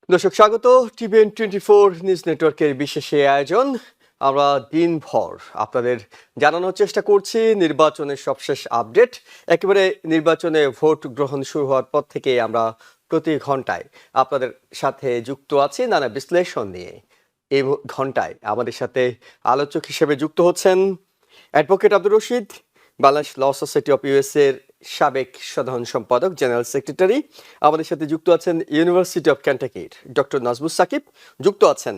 দর্শক স্বাগত TVN24 news নেটওয়ার্কের বিশেষ এই আয়োজন। আমরা দিনভর আপনাদের জানানোর চেষ্টা করছি নির্বাচনের সবশেষ আপডেট। একেবারে নির্বাচনে ভোট গ্রহণ শুরু হওয়ার পর থেকে আমরা প্রতি ঘন্টায় আপনাদের সাথে যুক্ত আছি নানা বিশ্লেষণ নিয়ে। এই ঘন্টায় আমাদের সাথে আলোচক হিসেবে যুক্ত হচ্ছেন advocate Abdur Rashid, Bangladesh law society of USA এর সাবেক সাধারণ সম্পাদক, জেনারেল সেক্রেটারি। আমাদের সাথে যুক্ত আছেন ইউনিভার্সিটি অফ কেন্টাকির ডক্টর নাজমুস সাকিব, যুক্ত আছেন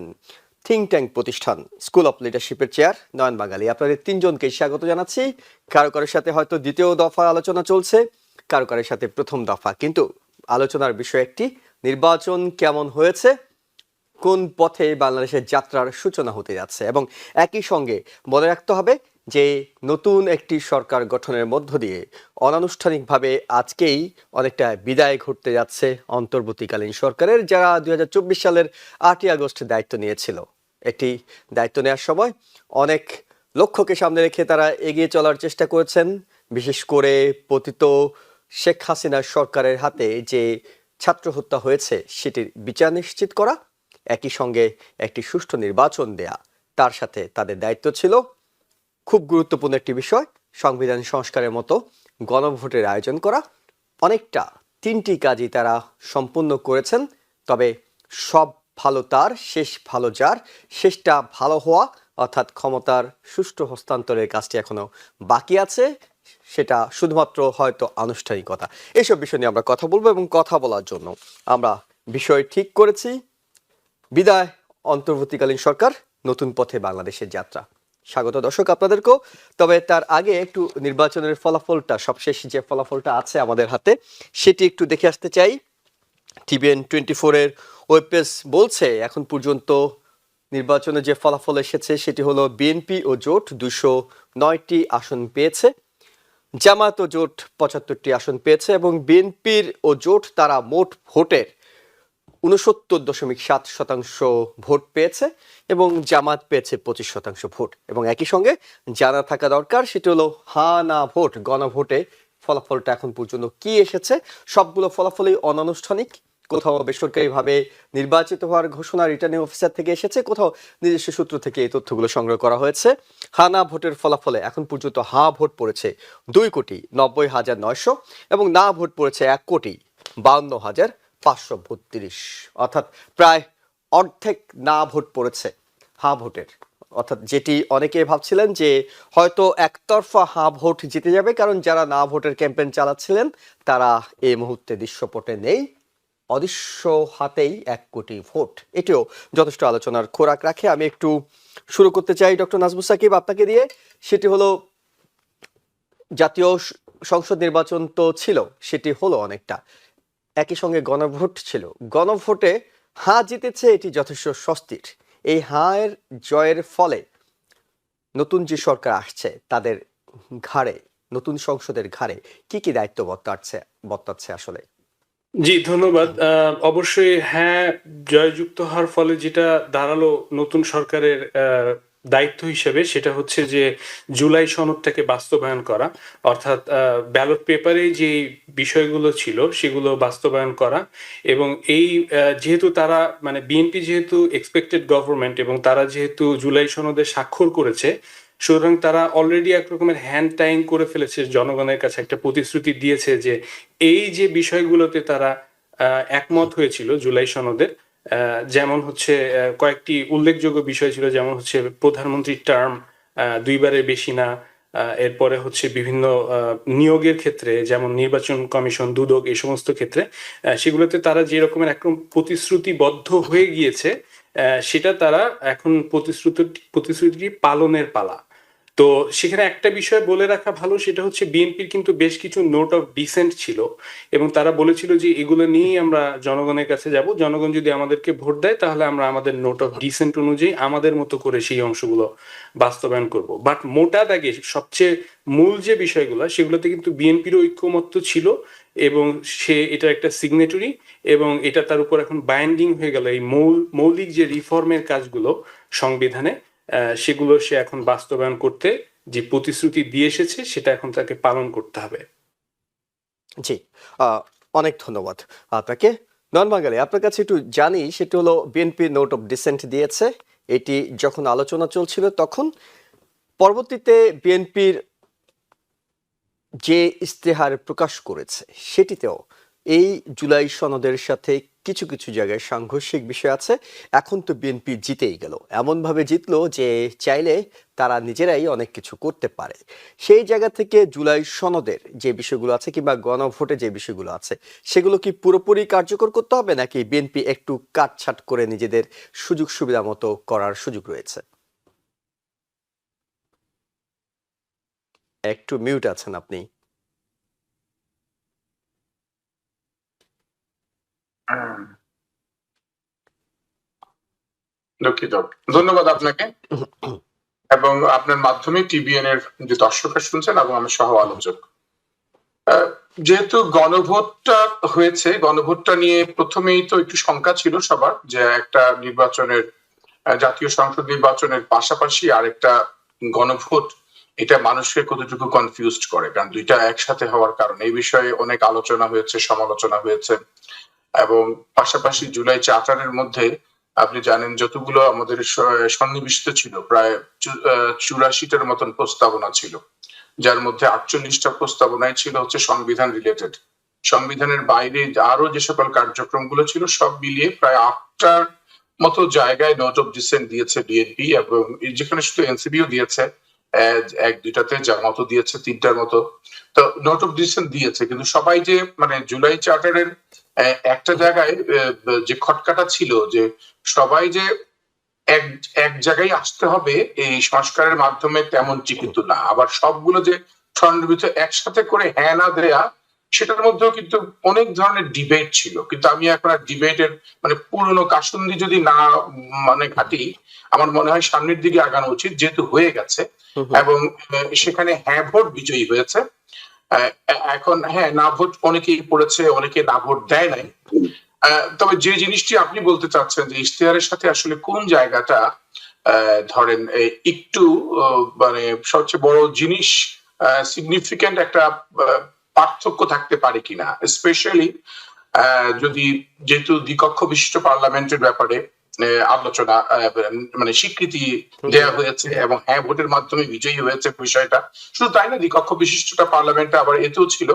থিঙ্ক ট্যাঙ্ক প্রতিষ্ঠান স্কুল অফ লিডারশিপের চেয়ার নয়ন বাঙালি। আপনাদের তিনজনকে স্বাগত জানাচ্ছি। কারো কারোর সাথে হয়তো দ্বিতীয় দফা আলোচনা চলছে, কারো কারোর সাথে প্রথম দফা, কিন্তু আলোচনার বিষয় একটি, নির্বাচন কেমন হয়েছে, কোন পথে বাংলাদেশের যাত্রার সূচনা হতে যাচ্ছে, এবং একই সঙ্গে মনে রাখতে হবে যে নতুন একটি সরকার গঠনের মধ্য দিয়ে অনানুষ্ঠানিকভাবে আজকেই অনেকটা বিদায় ঘটতে যাচ্ছে অন্তর্বর্তীকালীন সরকারের, যারা 2024 সালের 8ই আগস্ট দায়িত্ব নিয়েছিল। একটি দায়িত্ব নেওয়ার সময় অনেক লক্ষ্যকে সামনে রেখে তারা এগিয়ে চলার চেষ্টা করেছেন। বিশেষ করে পতিত শেখ হাসিনার সরকারের হাতে যে ছাত্র হত্যা হয়েছে সেটির বিচার নিশ্চিত করা, একই সঙ্গে একটি সুষ্ঠু নির্বাচন দেয়া, তার সাথে তাদের দায়িত্ব ছিল খুব গুরুত্বপূর্ণ একটি বিষয়, সংবিধান সংস্কারের মতো গণভোটের আয়োজন করা। অনেকটা তিনটি কাজই তারা সম্পূর্ণ করেছেন। তবে সব ভালো তার, শেষ ভালো যার, শেষটা ভালো হওয়া অর্থাৎ ক্ষমতার সুষ্ঠু হস্তান্তরের কাজটি এখনো বাকি আছে। সেটা শুধুমাত্র হয়তো আনুষ্ঠানিকতা। এইসব বিষয় নিয়ে আমরা কথা বলবো, এবং কথা বলার জন্য আমরা বিষয় ঠিক করেছি বিদায় অন্তর্বর্তীকালীন সরকার, নতুন পথে বাংলাদেশের যাত্রা। স্বাগত দর্শক আপনাদেরকেও। তবে তার আগে একটু নির্বাচনের ফলাফলটা, সবশেষ যে ফলাফলটা আছে আমাদের হাতে, সেটি একটু দেখে আসতে চাই। TVN24 এর ওয়েব পেজ বলছে এখন পর্যন্ত নির্বাচনে যে ফলাফল এসেছে সেটি হলো বিএনপি ও জোট 209টি আসন পেয়েছে, জামাত ও জোট 75টি আসন পেয়েছে, এবং বিএনপির ও জোট তারা মোট ভোটের 69.7% ভোট পেয়েছে, এবং জামাত পেয়েছে 25% ভোট। এবং একই সঙ্গে জানা থাকা দরকার সেটি হলো হা না ভোট, গণভোটে ফলাফলটা এখন পর্যন্ত কি এসেছে। সবগুলো ফলাফলই অনানুষ্ঠানিক, কোথাও বেসরকারিভাবে নির্বাচিত হওয়ার ঘোষণা রিটার্নিং অফিসার থেকে এসেছে, কোথাও নিজস্ব সূত্র থেকে এই তথ্যগুলো সংগ্রহ করা হয়েছে। হা না ভোটের ফলাফলে এখন পর্যন্ত হা ভোট পড়েছে 2,90,900, এবং না ভোট পড়েছে 1,52,532, অর্থাৎ প্রায় অর্ধেক না ভোট পড়েছে হা ভোটের। অর্থাৎ যেটি অনেকে ভাবছিলেন যে হয়তো একতরফা হা ভোট জিতে যাবে, কারণ যারা না ভোটের ক্যাম্পেইন চালাচ্ছিলেন তারা এই মুহূর্তে দৃশ্যপটে নেই। অদৃশ্য হাতেই 1 কোটি ভোট, এটিও যথেষ্ট আলোচনার খোরাক রাখে। আমি একটু শুরু করতে চাই ডক্টর নাজমুস সাকিব আপনাকে দিয়ে। সেটি হলো জাতীয় সংসদ নির্বাচন তো ছিল, সেটি হলো অনেকটা, একই সঙ্গে গণভোট ছিল। গণভোটে হা জিতেছে, এটি যথেষ্ট স্বস্তির। এই হায়ের জয়ের ফলে নতুন যে সরকার আসছে তাদের ঘাড়ে, নতুন সংসদের ঘাড়ে কি কি দায়িত্ব বর্তাচ্ছে আসলে? জি, ধন্যবাদ। অবশ্যই হ্যাঁ, জয়যুক্ত হওয়ার ফলে যেটা দাঁড়ালো নতুন সরকারের দায়িত্ব হিসেবে, সেটা হচ্ছে যে জুলাই সনদটাকে বাস্তবায়ন করা, অর্থাৎ ব্যালট পেপারে যে বিষয়গুলো ছিল সেগুলো বাস্তবায়ন করা। এবং এই যেহেতু তারা মানে বিএনপি যেহেতু এক্সপেক্টেড গভর্নমেন্ট, এবং তারা যেহেতু জুলাই সনদে স্বাক্ষর করেছে, সুতরাং তারা অলরেডি এক রকমের হ্যান্ড টাইং করে ফেলেছে, জনগণের কাছে একটা প্রতিশ্রুতি দিয়েছে যে এই যে বিষয়গুলোতে তারা একমত হয়েছিল জুলাই সনদের, যেমন হচ্ছে কয়েকটি উল্লেখযোগ্য বিষয় ছিল, যেমন হচ্ছে প্রধানমন্ত্রীর টার্ম 2বারের বেশি না, এরপরে হচ্ছে বিভিন্ন নিয়োগের ক্ষেত্রে যেমন নির্বাচন কমিশন, দুদক, এই সমস্ত ক্ষেত্রে সেগুলোতে তারা যে রকমের একদম প্রতিশ্রুতিবদ্ধ হয়ে গিয়েছে, সেটা তারা এখন প্রতিশ্রুতি পালনের পালা। তো সেখানে একটা বিষয় বলে রাখা ভালো, সেটা হচ্ছে বিএনপির কিন্তু বেশ কিছু নোট অফ ডিসেন্ট ছিল, এবং তারা বলেছিল যে এগুলো নিয়েই আমরা জনগণের কাছে যাব, জনগণ যদি আমাদেরকে ভোট দেয় তাহলে আমরা আমাদের নোট অফ ডিসেন্ট অনুযায়ী আমাদের মতো করে সেই অংশগুলো বাস্তবায়ন করব। বাট মোটা দাগে সবচেয়ে মূল যে বিষয়গুলো, সেগুলোতে কিন্তু বিএনপির ঐক্যমত্য ছিল, এবং সে এটা একটা সিগনেটরি, এবং এটা তার উপর এখন বাইন্ডিং হয়ে গেল। এই মৌলিক যে রিফর্মের কাজগুলো সংবিধানে, সেগুলো সে এখন বাস্তবায়ন করতে যে প্রতিশ্রুতি দিয়ে এসেছে সেটা এখন তাকে পালন করতে হবে। জি, অনেক ধন্যবাদ আপনাকে। নন বাঙালি, আপনার কাছে একটু জানি, সেটা হলো বিএনপি নোট অফ ডিসেন্ট দিয়েছে। এটি যখন আলোচনা চলছিল তখন, পরবর্তীতে বিএনপির যে ইস্তেহার প্রকাশ করেছে সেটিতেও এই জুলাই সনদের সাথে কিছু কিছু জায়গায় সাংঘর্ষিক বিষয় আছে। এখন তো বিএনপি জিতেই গেল, এমনভাবে জিতলো যে চাইলে তারা নিজেরাই অনেক কিছু করতে পারে। সেই জায়গা থেকে জুলাই সনদের যে বিষয়গুলো আছে কিংবা গণভোটে যে বিষয়গুলো আছে, সেগুলো কি পুরোপুরি কার্যকর করতে হবে, নাকি বিএনপি একটু কাটছাট করে নিজেদের সুযোগ সুবিধা মতো করার সুযোগ রয়েছে? একটু মিউট আছেন আপনি। দুঃখিত। ধন্যবাদ আপনাকে এবং আপনার মাধ্যমে টিবিএন এর যে দর্শকরা শুনছেন এবং আমি সহ আলোচক। যেহেতু গণভোটটা হয়েছে, গণভোটটা নিয়ে প্রথমেই তো একটু শঙ্কা ছিল সবার, যে একটা নির্বাচনের, জাতীয় সংসদ নির্বাচনের পাশাপাশি আরেকটা গণভোট, এটা মানুষকে কতটুকু কনফিউজড করে, কারণ দুইটা একসাথে হওয়ার কারণে এই বিষয়ে অনেক আলোচনা হয়েছে, সমালোচনা হয়েছে। এবং পাশাপাশি জুলাই চার্টারের মধ্যে আপনি জানেন যতগুলো আমাদের সন্নিবিষ্ট ছিল, প্রায় 84টার মতন প্রস্তাবনা ছিল, যার মধ্যে 48টা প্রস্তাবনায় ছিল হচ্ছে সংবিধান রিলেটেড। সংবিধানের বাইরে আরো যে সকল কার্যক্রমগুলো ছিল সব মিলিয়ে প্রায় 8টার মতো জায়গায় নোট অফ ডিসেন্ট দিয়েছে বিএনপি, এবং যেখানে শুধু এনসিপিও দিয়েছে, এক দুইটাতে জামাতও দিয়েছে 3টার মতো। তো নোট অফ ডিসেন্ট দিয়েছে, কিন্তু সবাই যে মানে জুলাই চার্টারের একটা জায়গায় যে খটকাটা ছিল, যে সবাই যে এক এক জায়গায় আসতে হবে এই সংস্কারের মাধ্যমে, তেমনটি কিন্তু না। আবার সবগুলো যে খণ্ডবিত একসাথে করে হ্যাঁ না দেয়া, সেটার মধ্যেও কিন্তু অনেক ধরনের ডিবেট ছিল। কিন্তু আমি এখন আর ডিবেটের মানে পুরনো কাসুন্দি যদি না মানে ঘাটি, আমার মনে হয় সামনের দিকে আগানো উচিত, যেহেতু হয়ে গেছে। এবং সেখানে হ্যাঁ ভোট বিজয়ী হয়েছে। এখন হ্যাঁ না ভোট অনেকেই পড়েছে, অনেকে না ভোট দেয় নাই। তবে যে জিনিসটি আপনি বলতে চাচ্ছেন যে ইশতেহারের সাথে আসলে কোন জায়গাটা ধরেন একটু মানে সবচেয়ে বড় জিনিস, সিগনিফিক্যান্ট একটা পার্থক্য থাকতে পারে কিনা, স্পেশালি যদি যেহেতু দ্বিকক্ষ বিশিষ্ট পার্লামেন্টের ব্যাপারে আলোচনা মানে স্বীকৃতি দেওয়া হয়েছে এবং হ্যাঁ ভোটের মাধ্যমে বিজয়ী হয়েছে বিষয়টা। শুধু তাই না, দ্বিকক্ষ বিশিষ্টটা পার্লামেন্টে আবার এতেও ছিল,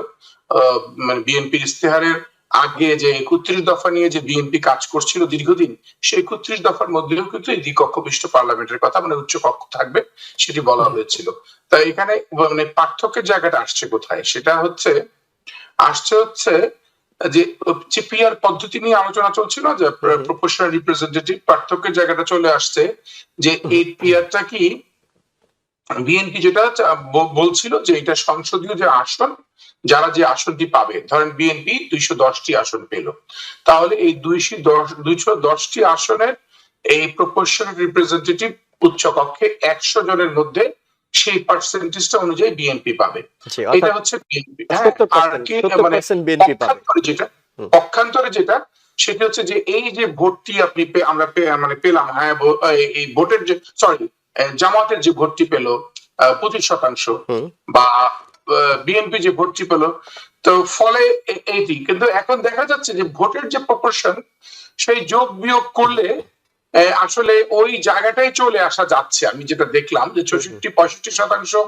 মানে বিএনপির ইশতেহারের আগে যে 31 দফা নিয়ে যে বিএনপি কাজ করছিল দীর্ঘদিন, সেই 31 দফার মধ্যেও কিন্তু এই দ্বিকক্ষ বিশিষ্ট পার্লামেন্টের কথা, মানে উচ্চ কক্ষ থাকবে, সেটি বলা হয়েছিল। তাই এখানে মানে পার্থক্যের জায়গাটা আসছে কোথায়, সেটা হচ্ছে যে পিআর পদ্ধতি নিয়ে আলোচনা চলছিল, যে প্রপোর্শনাল রিপ্রেজেন্টেটিভ, পার্থক্যের জায়গাটা চলে আসছে যে এই পিআরটা কি বিএনপি যেটা বলছিল যে এটা সংসদীয় যে আসন, যারা যে আসনটি পাবে, ধরেন বিএনপি 210টি আসন পেল, তাহলে এই 210টি আসনের এই প্রপোর্শনাল রিপ্রেজেন্টেটিভ উচ্চকক্ষে 100 জনের মধ্যে সেই পার্সেন্টেজটা অনুযায়ী বিএনপি পাবে। এটা হচ্ছে বিএনপি। আর কি মানে পক্ষান্তরে যেটা সেটা হচ্ছে যে এই যে ভোটটি আমরা মানে পেলাম, হ্যাঁ এই ভোটের যে জামাতের যে ভোটটি পেল 25%, বা বিএনপি যে ভোটটি পেল, তো ফলে এইটি কিন্তু এখন দেখা যাচ্ছে যে ভোটের যে প্রপোর্শন, সেই যোগ বিয়োগ করলে আসলে ওই জায়গাটাই চলে আসা যাচ্ছে। আমি যেটা দেখলাম যে 65%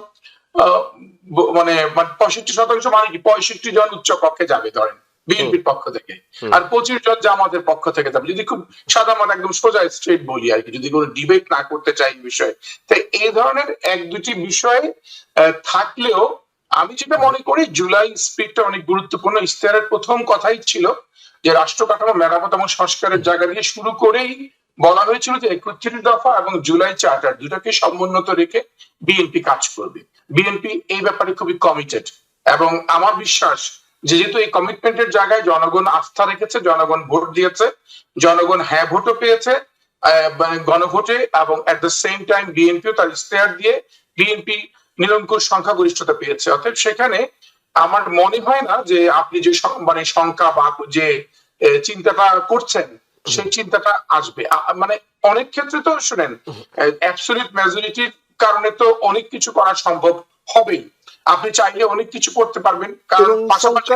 মানে 65% মানে কি 65 জন উচ্চ কক্ষে যাবে ধরেন বিএনপির পক্ষ থেকে, আর 25 জন জামাতের পক্ষ থেকে যাবে, যদি খুব সাদামাটা একদম সোজা স্ট্রেট বলি আর কি, যদি কোনো ডিবেট না করতে চাই এই বিষয়ে। তাই এই ধরনের এক দুটি বিষয় থাকলেও আমি যেটা মনে করি জুলাই স্পিকটা অনেক গুরুত্বপূর্ণ। ইশতেহারের প্রথম কথাই ছিল যে রাষ্ট্র কাঠামো মেরামত এবং সংস্কারের জায়গা দিয়ে শুরু করেই বলা হয়েছিল যে 31 দফা এবং জুলাই চার্টার দুটাকে সমুন্নত রেখে বিএনপি কাজ করবে। বিএনপি এই ব্যাপারে খুবই কমিটেড, এবং আমার বিশ্বাস যেহেতু এই কমিটমেন্টের জায়গায় জনগণ আস্থা রেখেছে, জনগণ ভোট দিয়েছে, জনগণ হ্যাঁ ভোটও পেয়েছে গণভোটে, এবং এট দ্য সেম টাইম বিএনপিও তার ইশতেহার দিয়ে বিএনপি নিরঙ্কুশ সংখ্যাগরিষ্ঠতা পেয়েছে। অতএব সেখানে আমার মনে হয় না যে আপনি যে মানে সংখ্যা বা যে চিন্তাটা করছেন সেই চিন্তাটা আসবে। মানে অনেক ক্ষেত্রে তো শুনেন অ্যাবসলিউট মেজরিটির কারণে তো অনেক কিছু করা সম্ভব হবেই, আপনি চাইলে অনেক কিছু করতে পারবেন, কারণ এবং পাশাপাশি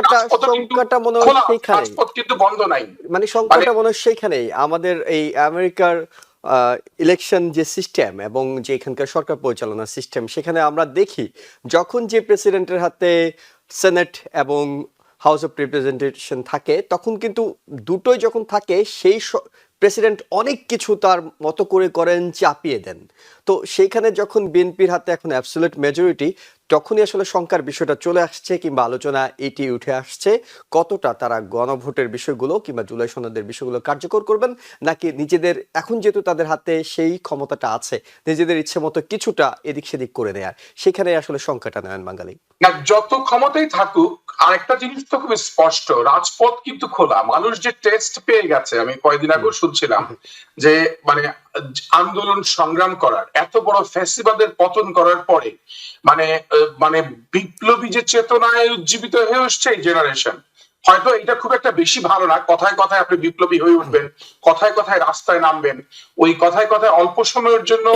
সংখ্যাটা মনে হয় খোলা, সেইখানেই, রাজপথ কিন্তু বন্ধ নাই। মানে সংখ্যাটা মনে হয় সেইখানেই আমাদের এই আমেরিকার ইলেকশন যে সিস্টেম এবং যে এখানকার সরকার পরিচালনা সিস্টেম, সেখানে আমরা দেখি যখন যে প্রেসিডেন্টের হাতে সেনেট এবং হাউস অফ রিপ্রেজেন্টেশন থাকে, তখন কিন্তু দুটোই যখন থাকে সেই প্রেসিডেন্ট অনেক কিছু তার মতো করে করেন, চাপিয়ে দেন। তো সেইখানে যখন বিএনপির হাতে এখন অ্যাবসলিউট মেজরিটি, তখনই আসলে সংখ্যার বিষয়টা চলে আসছে কিংবা আলোচনা এটি উঠে আসছে, কতটা তারা গণভোটের বিষয়গুলো কিংবা জুলাই সনদের বিষয়গুলো কার্যকর করবেন, নাকি নিজেদের এখন যেহেতু তাদের হাতে সেই ক্ষমতাটা আছে নিজেদের ইচ্ছে মতো কিছুটা এদিক সেদিক করে নেয়ার, সেখানে আসলে সংখ্যাটা নেন বাঙালি। না, যত ক্ষমতাই থাকুক, আরেকটা জিনিস তো খুব স্পষ্ট, রাজপথ কিন্তু খোলা। মানুষ যে টেস্ট পেয়ে গেছে, আমি কয়েকদিন আগেও শুনছিলাম যে মানে আন্দোলন সংগ্রাম করার, এত বড় ফ্যাসিবাদের পতন করার পরে মানে মানে বিপ্লবী যে চেতনায় উজ্জীবিত হয়ে উঠছে এই জেনারেশন, হয়তো এটা খুব একটা বেশি ভালো না, কথায় কথায় আপনি বিপ্লবী হয়ে উঠবেন, কথায় কথায় রাস্তায় নামবেন, ওই কথায় কথায় অল্প সময়ের জন্য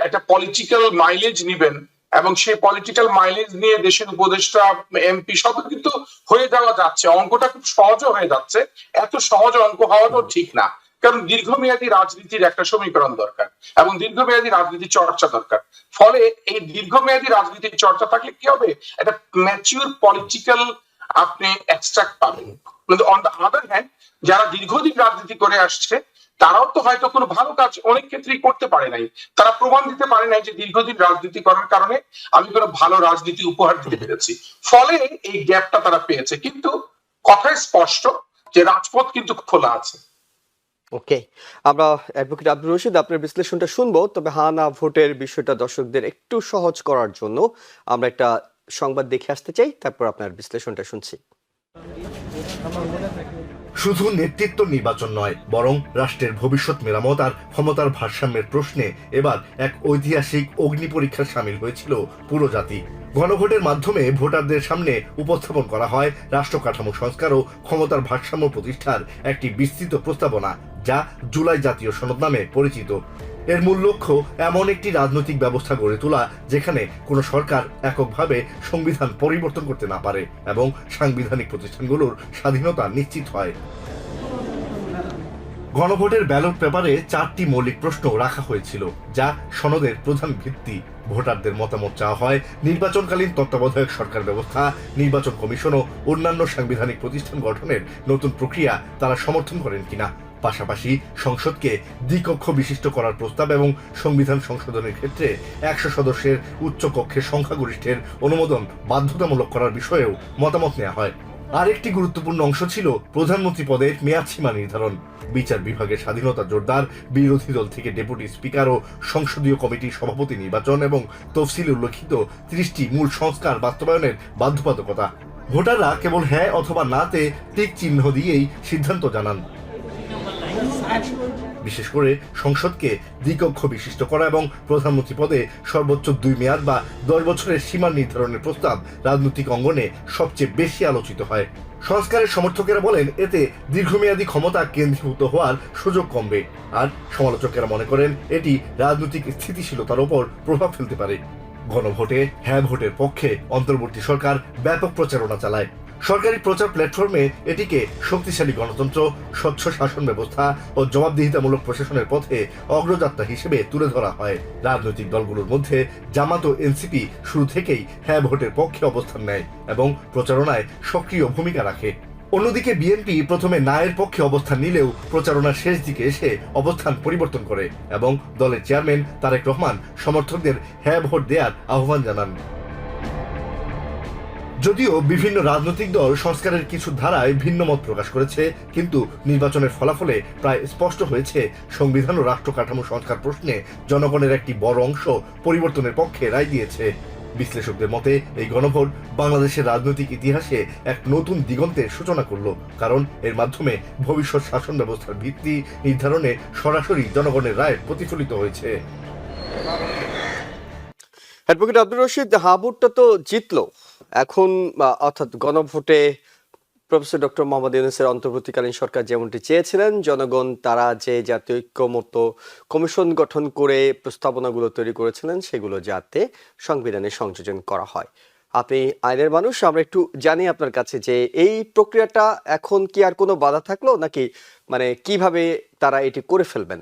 একটা পলিটিক্যাল মাইলেজ নিবেন, এবং সেই পলিটিক্যাল মাইলেজ নিয়ে দেশের উপদেষ্টা, এমপি সব কিন্তু হয়ে যাওয়া যাচ্ছে, অঙ্কটা খুব সহজও হয়ে যাচ্ছে। এত সহজ অঙ্ক হওয়াটাও ঠিক না, কারণ দীর্ঘমেয়াদী রাজনীতির একটা সমীকরণ দরকার এবং দীর্ঘমেয়াদী রাজনীতি চর্চা দরকার। ফলে এই দীর্ঘমেয়াদী রাজনীতির চর্চা থাকলে কি হবে, একটা ম্যাচিউর পলিটিক্যাল আপনি এক্সট্রাক্ট পাবেন। কিন্তু অন দ্য আদার হ্যান্ড, যারা দীর্ঘদিন রাজনীতি করে আসছে তারাও তো হয়তো কোনো ভালো কাজ অনেক ক্ষেত্রেই করতে পারে নাই, তারা প্রমাণ দিতে পারে নাই যে দীর্ঘদিন রাজনীতি করার কারণে আমি কোনো ভালো রাজনীতি উপহার দিতে পেরেছি, ফলে এই গ্যাপটা তারা পেয়েছে। কিন্তু কথায় স্পষ্ট যে রাজপথ কিন্তু খোলা আছে। ওকে, আমরা অ্যাডভোকেট আব্দুর রশিদ আপনার বিশ্লেষণটা শুনবো, তবে হা না ভোটের বিষয়টা দর্শকদের একটু সহজ করার জন্য আমরা একটা সংবাদ দেখে আসতে চাই, তারপর আপনার বিশ্লেষণটা শুনছি। শুধু নেতৃত্ব নির্বাচন নয়, বরং রাষ্ট্রের ভবিষ্যৎ মেরামত আর ক্ষমতার ভারসাম্যের প্রশ্নে এবার এক ঐতিহাসিক অগ্নি পরীক্ষার সামিল হয়েছিল পুরো জাতি। গণভোটের মাধ্যমে ভোটারদের সামনে উপস্থাপন করা হয় রাষ্ট্র কাঠামো সংস্কার ও ক্ষমতার ভারসাম্য প্রতিষ্ঠার একটি বিস্তৃত প্রস্তাবনা, যা জুলাই জাতীয় সনদ নামে পরিচিত। এর মূল লক্ষ্য এমন একটি রাজনৈতিক ব্যবস্থা গড়ে তোলা যেখানে কোনো সরকার এককভাবে সংবিধান পরিবর্তন করতে না পারে এবং সাংবিধানিক প্রতিষ্ঠানগুলোর স্বাধীনতা নিশ্চিত হয়। গণভোটের ব্যালট পেপারে 4টি মৌলিক প্রশ্ন রাখা হয়েছিল, যা সনদের প্রধান ভিত্তি। ভোটারদের মতামত চাওয়া হয় নির্বাচনকালীন তত্ত্বাবধায়ক সরকার ব্যবস্থা, নির্বাচন কমিশন ও অন্যান্য সাংবিধানিক প্রতিষ্ঠান গঠনের নতুন প্রক্রিয়া তারা সমর্থন করেন কিনা। পাশাপাশি সংসদকে দ্বিকক্ষ বিশিষ্ট করার প্রস্তাব এবং সংবিধান সংশোধনের ক্ষেত্রে 100 সদস্যের উচ্চ কক্ষের সংখ্যাগরিষ্ঠের অনুমোদন বাধ্যতামূলক করার বিষয়েও মতামত নেওয়া হয়। আরেকটি গুরুত্বপূর্ণ অংশ ছিল প্রধানমন্ত্রী পদের মেয়াদসীমা নির্ধারণ। বিচার বিভাগের স্বাধীনতা জোরদার, বিরোধী দল থেকে ডেপুটি স্পিকার ও সংসদীয় কমিটির সভাপতি নির্বাচন এবং তফসিলে উল্লেখিত 30টি মূল সংস্কার বাস্তবায়নের বাধ্যবাধকতা। ভোটাররা কেবল হ্যাঁ অথবা নাতে টিক চিহ্ন দিয়েই সিদ্ধান্ত জানান। বিশেষ করে সংসদকে দ্বিকক্ষ বিশিষ্ট করা এবং প্রধানমন্ত্রী পদে সর্বোচ্চ 2 মেয়াদ বা 10 বছরের সীমা নির্ধারণের প্রস্তাব রাজনৈতিক অঙ্গনে সবচেয়ে বেশি আলোচিত হয়। সংস্কারের সমর্থকেরা বলেন এতে দীর্ঘমেয়াদী ক্ষমতা কেন্দ্রীভূত হওয়ার সুযোগ কমবে, আর সমালোচকেরা মনে করেন এটি রাজনৈতিক স্থিতিশীলতার উপর প্রভাব ফেলতে পারে। গণভোটে হ্যাঁ ভোটের পক্ষে অন্তর্বর্তী সরকার ব্যাপক প্রচারণা চালায়। সরকারি প্রচার প্ল্যাটফর্মে এটিকে শক্তিশালী গণতন্ত্র, স্বচ্ছ শাসন ব্যবস্থা ও জবাবদিহিতামূলক প্রশাসনের পথে অগ্রযাত্রা হিসেবে তুলে ধরা হয়। রাজনৈতিক দলগুলোর মধ্যে জামাত ও এনসিপি শুরু থেকেই হ্যাঁ ভোটের পক্ষে অবস্থান নেয় এবং প্রচারণায় সক্রিয় ভূমিকা রাখে। অন্যদিকে বিএনপি প্রথমে নায়ের পক্ষে অবস্থান নিলেও প্রচারণার শেষ দিকে এসে অবস্থান পরিবর্তন করে এবং দলের চেয়ারম্যান তারেক রহমান সমর্থকদের হ্যাঁ ভোট দেওয়ার আহ্বান জানান। যদিও বিভিন্ন রাজনৈতিক দল সংস্কারের কিছু ধারায় ভিন্ন মত প্রকাশ করেছে, কিন্তু নির্বাচনের ফলাফলে প্রায় স্পষ্ট হয়েছে সংবিধান ও রাষ্ট্র কাঠামো সংস্কার প্রশ্নে জনগণের একটি বড় অংশ পরিবর্তনের পক্ষে রায় দিয়েছে। বিশ্লেষকদের মতে এই গণভোট বাংলাদেশের রাজনৈতিক ইতিহাসে এক নতুন দিগন্তের সূচনা করল, কারণ এর মাধ্যমে ভবিষ্যৎ শাসন ব্যবস্থার ভিত্তি নির্ধারণে সরাসরি জনগণের রায় প্রতিফলিত হয়েছে। অ্যাডভোকেট আব্দুর রশিদ, হ্যাঁ ভোটটা তো জিতলো, এখন অর্থাৎ গণভোটে প্রফেসর ডক্টর মোহাম্মদ ইউনূসের অন্তর্বর্তীকালীন সরকার যেমনটি চেয়েছিলেন, জনগণ তারা যে জাতীয় ঐক্যমত্য কমিশন গঠন করে প্রস্তাবনাগুলো তৈরি করেছিলেন সেগুলো যাতে সংবিধানে সংযোজন করা হয়, আপনি আইনের মানুষ, আমরা একটু জানি আপনার কাছে যে এই প্রক্রিয়াটা এখন কি আর কোনো বাধা থাকলো নাকি, মানে কিভাবে তারা এটি করে ফেলবেন?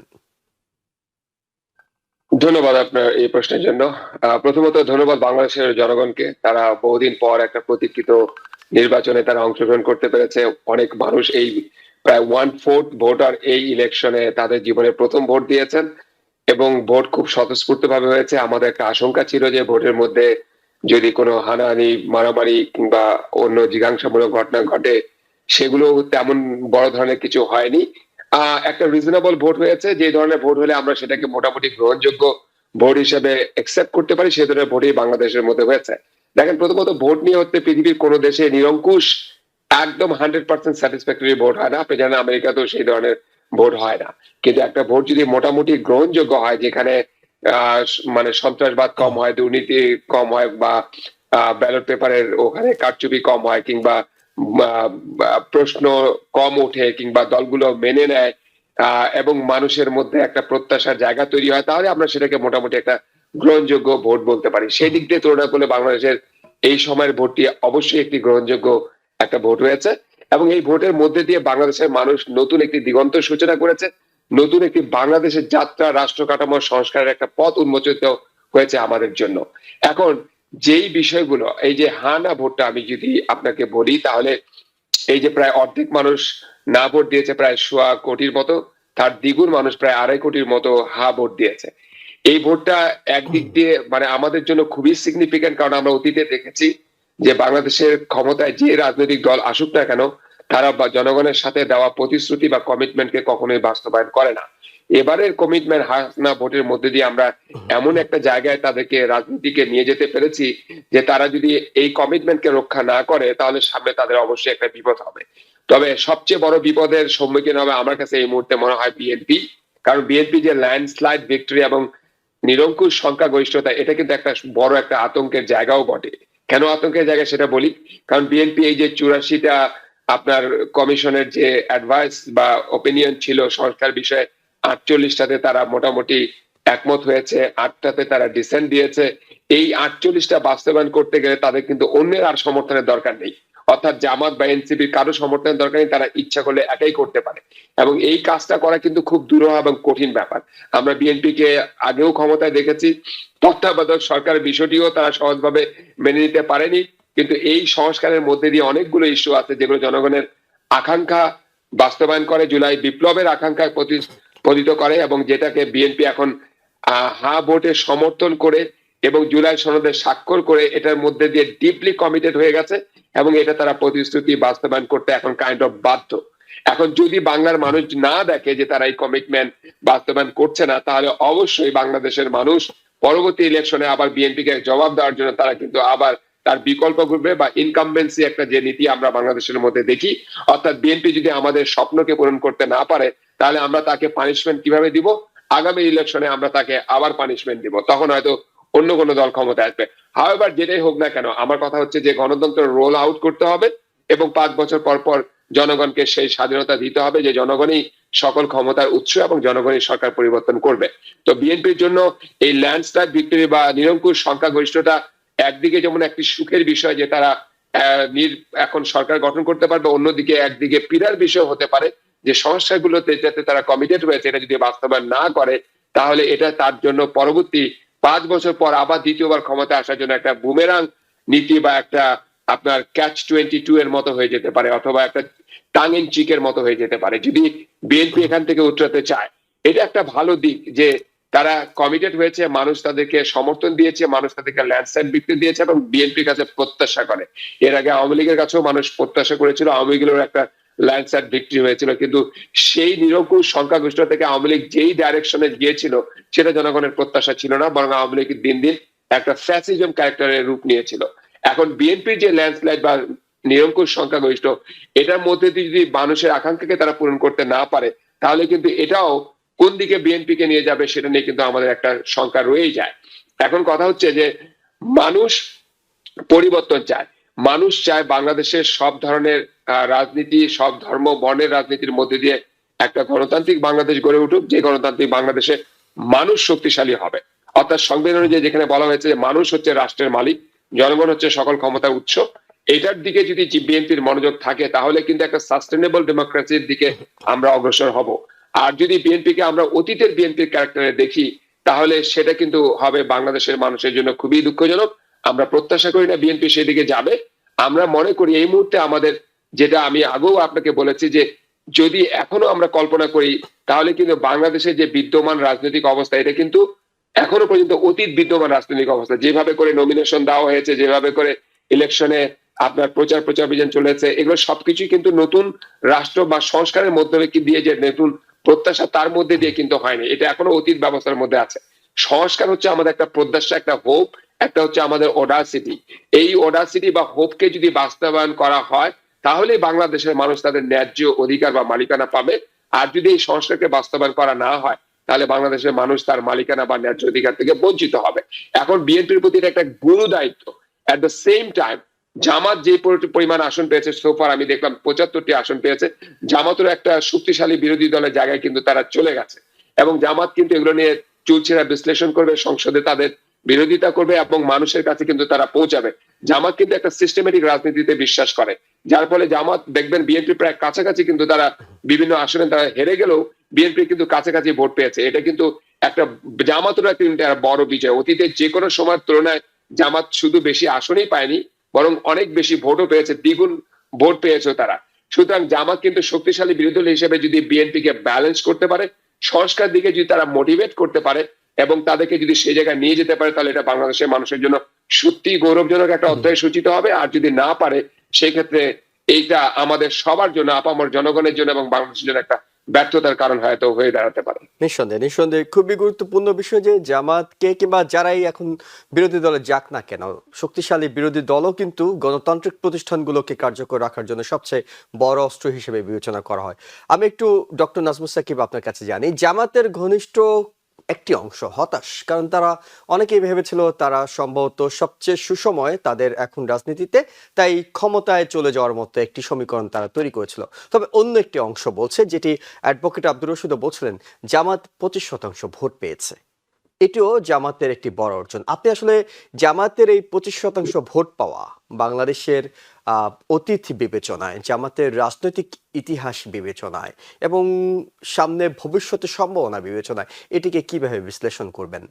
ধন্যবাদ আপনার এই প্রশ্নের জন্য। প্রথমত ধন্যবাদ বাংলাদেশের জনগণকে, তারা বহুদিন পর একটা প্রতীক্ষিত নির্বাচনে তারা অংশগ্রহণ করতে পেরেছে। অনেক মানুষ এই প্রায় 1/4 ভোটার এই ইলেকশনে তাদের জীবনের প্রথম ভোট দিয়েছেন এবং ভোট খুব স্বতঃস্ফূর্ত ভাবে হয়েছে। আমাদের একটা আশঙ্কা ছিল যে ভোটের মধ্যে যদি কোনো হানাহানি, মারামারি কিংবা অন্য জিজ্ঞাসামূলক ঘটনা ঘটে, সেগুলো তেমন বড় ধরনের কিছু হয়নি। একটা রিজনেবল ভোট হয়েছে, যে ধরনের ভোট হলে আমরা সেটাকে মোটামুটি গ্রহণযোগ্য ভোট হিসেবে একসেপ্ট করতে পারি, সেই ধরনের ভোটই বাংলাদেশের মধ্যে হয়েছে। দেখেন, প্রথমত ভোট নিয়ে হচ্ছে পৃথিবীর কোনো দেশে নিরঙ্কুশ একদম 100% স্যাটিসফ্যাক্টরি ভোট হয় না। আপনি জানেন আমেরিকাতেও সেই ধরনের ভোট হয় না। কিন্তু একটা ভোট যদি মোটামুটি গ্রহণযোগ্য হয়, যেখানে মানে সন্ত্রাসবাদ কম হয়, দুর্নীতি কম হয়, বা ব্যালট পেপারের ওখানে কারচুপি কম হয়, কিংবা প্রশ্ন কম ওঠে, কিংবা দলগুলো মেনে নেয়, এবং মানুষের মধ্যে একটা প্রত্যাশার জায়গা তৈরি হয়, তাহলে আমরা সেটাকে মোটামুটি একটা গ্রহণযোগ্য ভোট বলতে পারি। সেই দিক দিয়ে তুলনা করলে বাংলাদেশের এই সময়ের ভোটটি অবশ্যই একটি গ্রহণযোগ্য একটা ভোট হয়েছে, এবং এই ভোটের মধ্যে দিয়ে বাংলাদেশের মানুষ নতুন একটি দিগন্ত সূচনা করেছে, নতুন একটি বাংলাদেশের যাত্রা, রাষ্ট্র কাঠামো সংস্কারের একটা পথ উন্মোচিত হয়েছে আমাদের জন্য। এখন যেই বিষয়গুলো, এই যে হা না ভোটটা আমি যদি আপনাকে বলি, তাহলে এই যে প্রায় অর্ধেক মানুষ না ভোট দিয়েছে, প্রায় 1.25 কোটির মতো, তার দ্বিগুণ মানুষ প্রায় 2.5 কোটির মতো হা ভোট দিয়েছে। এই ভোটটা একদিক দিয়ে মানে আমাদের জন্য খুবই সিগনিফিকেন্ট, কারণ আমরা অতীতে দেখেছি যে বাংলাদেশের ক্ষমতায় যে রাজনৈতিক দল আসুক না কেন, তারা জনগণের সাথে দেওয়া প্রতিশ্রুতি বা কমিটমেন্টকে কখনোই বাস্তবায়ন করে না। এবারের কমিটমেন্ট হাসনা ভোটের মধ্যে দিয়ে আমরা এমন একটা জায়গায় তাদেরকে, রাজনীতিকে নিয়ে যেতে পেরেছি যে তারা যদি এই কমিটমেন্টকে রক্ষা না করে, তাহলে সামনে তাদের অবশ্যই একটা বিপদ হবে। তবে সবচেয়ে বড় বিপদের সম্মুখীন হবে আমার কাছে এই মুহূর্তে মনে হয় বিএনপি। কারণ বিএনপি যে ল্যান্ডস্লাইড ভিক্টরি এবং নিরঙ্কুশ সংখ্যাগরিষ্ঠতা, এটা কিন্তু একটা বড় একটা আতঙ্কের জায়গাও বটে। কেন আতঙ্কের জায়গা সেটা বলি, কারণ বিএনপি এই যে 84টা আপনার কমিশনের যে অ্যাডভাইস বা ওপিনিয়ন ছিল সংস্কার বিষয়ে, 48টাতে তারা মোটামুটি একমত হয়েছে, 8টাতে তারা ডিসেন্ট দিয়েছে। এই 48টা বাস্তবায়ন করতে গেলে তাদের কিন্তু অন্যের আর সমর্থনের দরকার নেই, অর্থাৎ জামাত বা এনসিপির কারো সমর্থনের দরকার নেই, তারা ইচ্ছা করলে একাই করতে পারে। এবং এই কাজটা করা কিন্তু খুব দুরূহ এবং কঠিন ব্যাপার। আমরা বিএনপি কে আগেও ক্ষমতায় দেখেছি, তত্ত্বাবধায়ক সরকারের বিষয়টিও তারা সহজভাবে মেনে নিতে পারেনি। কিন্তু এই সংস্কারের মধ্যে দিয়ে অনেকগুলো ইস্যু আছে যেগুলো জনগণের আকাঙ্ক্ষা বাস্তবায়ন করে, জুলাই বিপ্লবের আকাঙ্ক্ষায় প্রতিফলিত করে, এবং যেটাকে বিএনপি এখন হা ভোটে সমর্থন করে এবং জুলাই সনদে স্বাক্ষর করে এটার মধ্যে দিয়ে ডিপলি কমিটেড হয়ে গেছে, এবং এটা তারা প্রতিশ্রুতি বাস্তবায়ন করতে এখন কাইন্ড অফ বাধ্য। এখন যদি বাংলার মানুষ না দেখে যে তারা এই কমিটমেন্ট বাস্তবায়ন করছে না, তাহলে অবশ্যই বাংলাদেশের মানুষ পরবর্তী ইলেকশনে আবার বিএনপি কে জবাব দেওয়ার জন্য তারা কিন্তু আবার তার বিকল্প করবে, বা ইনকামবেন্সি একটা যে নীতি আমরা বাংলাদেশের মধ্যে দেখি, অর্থাৎ বিএনপি যদি আমাদের স্বপ্নকে পূরণ করতে না পারে, তাহলে আমরা তাকে পানিশমেন্ট কিভাবে দিব, আগামী ইলেকশনে আমরা তাকে আবার পানিশমেন্ট দিব, তখন হয়তো অন্য কোনো দল ক্ষমতায় আসবে। হাওয়েভার যেটাই হোক না কেন, আমার কথা হচ্ছে যে গণতন্ত্র রোল আউট করতে হবে, এবং 5 বছর পর পর জনগণকে সেই স্বাধীনতা দিতে হবে যে জনগণই সকল ক্ষমতার উৎস এবং জনগণই সরকার পরিবর্তন করবে। তো বিএনপির জন্য এই ল্যান্ডস্লাইড ভিক্টরি বা নিরঙ্কুশ সংখ্যাগরিষ্ঠতা একদিকে যেমন একটি সুখের বিষয় যে তারা এখন সরকার গঠন করতে পারবে, অন্যদিকে একদিকে পীড়ার বিষয় হতে পারে যে সংস্কারগুলোতে যাতে তারা কমিটেড হয়েছে, এটা যদি বাস্তবায়ন না করে, তাহলে এটা তার জন্য পরবর্তী 5 বছর পর আবার দ্বিতীয়বার ক্ষমতা আসার জন্য একটা বুমেরাং নীতি বা একটা আপনার ক্যাচ 22 এর মতো হয়ে যেতে পারে, অথবা একটা টাং ইন চিকের মতো হয়ে যেতে পারে যদি বিএনপি এখান থেকে উতরাতে চায়। এটা একটা ভালো দিক যে তারা কমিটেড হয়েছে, মানুষ তাদেরকে সমর্থন দিয়েছে, মানুষ তাদেরকে ল্যান্ডস্লাইড বিক্রি দিয়েছে এবং বিএনপির কাছে প্রত্যাশা করে। এর আগে আওয়ামী লীগের কাছেও মানুষ প্রত্যাশা করেছিল, আওয়ামী লীগের একটা ল্যান্ডস্লাইড ভিক্টরি হয়েছিল, কিন্তু সেই নিরঙ্কুশ সংখ্যাগরিষ্ঠ থেকে আওয়ামী লীগ যেই ডাইরেকশনে গিয়েছিল সেটা জনগণের প্রত্যাশা ছিল না, বরং আওয়ামী লীগ দিন দিন একটা ফ্যাসিজম ক্যারেক্টারের রূপ নিয়েছিল। এখন বিএনপির যে ল্যান্ডস্লাইড বা নিরঙ্কুশ সংখ্যাগরিষ্ঠ, এটার মধ্যে দিয়ে যদি মানুষের আকাঙ্ক্ষাকে তারা পূরণ করতে না পারে, তাহলে কিন্তু এটাও কোন দিকে বিএনপি কে নিয়ে যাবে সেটা নিয়ে কিন্তু আমাদের একটা শঙ্কা রয়েই যায়। এখন কথা হচ্ছে যে মানুষ পরিবর্তন চায়, মানুষ চায় বাংলাদেশের সব ধরনের রাজনীতি, সব ধর্ম বর্ণের রাজনীতির মধ্যে দিয়ে একটা গণতান্ত্রিক বাংলাদেশ গড়ে উঠুক, যে গণতান্ত্রিক বাংলাদেশে মানুষ শক্তিশালী হবে। অর্থাৎ সংবিধান অনুযায়ী যেখানে বলা হয়েছে যে মানুষ হচ্ছে রাষ্ট্রের মালিক, জনগণ হচ্ছে সকল ক্ষমতার উৎস। এটার দিকে যদি বিএনপির মনোযোগ থাকে তাহলে কিন্তু একটা সাস্টেনেবল ডেমোক্রেসির দিকে আমরা অগ্রসর হব। আর যদি বিএনপিকে আমরা অতীতের বিএনপির ক্যারেক্টারে দেখি তাহলে সেটা কিন্তু হবে বাংলাদেশের মানুষের জন্য খুবই দুঃখজনক। আমরা প্রত্যাশা করি না বিএনপি সেদিকে যাবে। আমরা মনে করি এই মুহূর্তে আমাদের, যেটা আমি আগেও আপনাকে বলেছি, যে যদি এখনো আমরা কল্পনা করি তাহলে কিন্তু বাংলাদেশের যে বিদ্যমান রাজনৈতিক অবস্থা এটা কিন্তু এখনো পর্যন্ত অতীত বিদ্যমান রাজনৈতিক অবস্থা। যেভাবে করে নমিনেশন দেওয়া হয়েছে, যেভাবে করে ইলেকশনে আপনার প্রচার অভিযান চলেছে, এগুলো সবকিছুই কিন্তু নতুন রাষ্ট্র বা সংস্কারের মাধ্যমে কি দিয়ে যে নতুন প্রত্যাশা তার মধ্যে দিয়ে কিন্তু হয়নি। এটা এখনো অতীত ব্যবস্থার মধ্যে আছে। সংস্কার হচ্ছে আমাদের একটা প্রত্যাশা, একটা হোপ, একটা হচ্ছে আমাদের অডাসিটি। এই অডাসিটি বা হোপকে যদি বাস্তবায়ন করা হয় তাহলে বাংলাদেশের মানুষ তাদের ন্যায্য অধিকার বা মালিকানা পাবে। আর যদি এই সংস্কারকে বাস্তবায়ন করা না হয় তাহলে বাংলাদেশের মানুষ তার মালিকানা বা ন্যায্য অধিকার থেকে বঞ্চিত হবে। এখন বিএনপির প্রতি এটা একটা গুরু দায়িত্ব। এট দ্য সেম টাইম জামাত যে পরিমাণ আসন পেয়েছে, সোফার আমি দেখলাম 75টি আসন পেয়েছে, জামাতের একটা শক্তিশালী বিরোধী দলের জায়গায় কিন্তু তারা চলে গেছে এবং জামাত কিন্তু এগুলো নিয়ে চুলচেরা বিশ্লেষণ করবে, সংসদে তাদের বিরোধিতা করবে এবং মানুষের কাছে কিন্তু তারা পৌঁছাবে। জামাত কিন্তু একটা সিস্টেমেটিক রাজনীতিতে বিশ্বাস করে, যার ফলে জামাত দেখবেন বিএনপি প্রায় কাছাকাছি কিন্তু তারা বিভিন্ন আসনে তারা হেরে গেলেও বিএনপি কিন্তু কাছাকাছি ভোট পেয়েছে। এটা কিন্তু একটা জামাতেরও একটা বড় বিজয়। অতীতে যে কোনো সময়ের তুলনায় জামাত শুধু বেশি আসনই পায়নি, বরং অনেক বেশি ভোটও পেয়েছে, দ্বিগুণ ভোট পেয়েছে তারা। সুতরাং জামাত কিন্তু শক্তিশালী বিরোধী দল হিসেবে যদি বিএনপিকে ব্যালেন্স করতে পারে, সংস্কার দিকে যদি তারা মোটিভেট করতে পারে এবং তাদেরকে যদি সেই জায়গায় নিয়ে যেতে পারে তাহলে এটা বাংলাদেশের মানুষের জন্য সত্যি গৌরবজনক একটা অধ্যায় সূচিত হবে। আর যদি না পারে সেই ক্ষেত্রে এইটা আমাদের সবার জন্য, আপামর জনগণের জন্য এবং বাংলাদেশের জন্য একটা ব্যর্থতার কারণ হয়তো হয়ে দাঁড়াতে পারে। নিঃসন্দেহে খুবই গুরুত্বপূর্ণ বিষয় যে জামাতকে কিংবা যারাই এখন বিরোধী দলে যাক না কেন, শক্তিশালী বিরোধী দলও কিন্তু গণতান্ত্রিক প্রতিষ্ঠানগুলোকে কার্যকর রাখার জন্য সবচেয়ে বড় অস্ত্র হিসেবে বিবেচনা করা হয়। আমি একটু ডক্টর নাজমুস সাকিব আপনার কাছে জানি, জামাতের ঘনিষ্ঠ একটি অংশ হতাশ, কারণ তারা অনেকেই ভেবেছিল তারা সম্ভবত সবচেয়ে সুসময় তাদের এখন রাজনীতিতে, তাই ক্ষমতায় চলে যাওয়ার মতো একটি সমীকরণ তারা তৈরি করেছিল। তবে অন্য একটি অংশ বলছে, যেটি অ্যাডভোকেট আব্দুর রশিদও বলছিলেন, জামাত 25% ভোট পেয়েছে, এটিও জামাতের একটি বড় অর্জন। আপনি আসলে জামাতের এই 25% ভোট পাওয়া বাংলাদেশের অতীত বিবেচনায়, জামাতের রাজনৈতিক ইতিহাস বিবেচনায় এবং সামনে ভবিষ্যতের সম্ভাবনা বিবেচনায় এটিকে কিভাবে বিশ্লেষণ করবেন?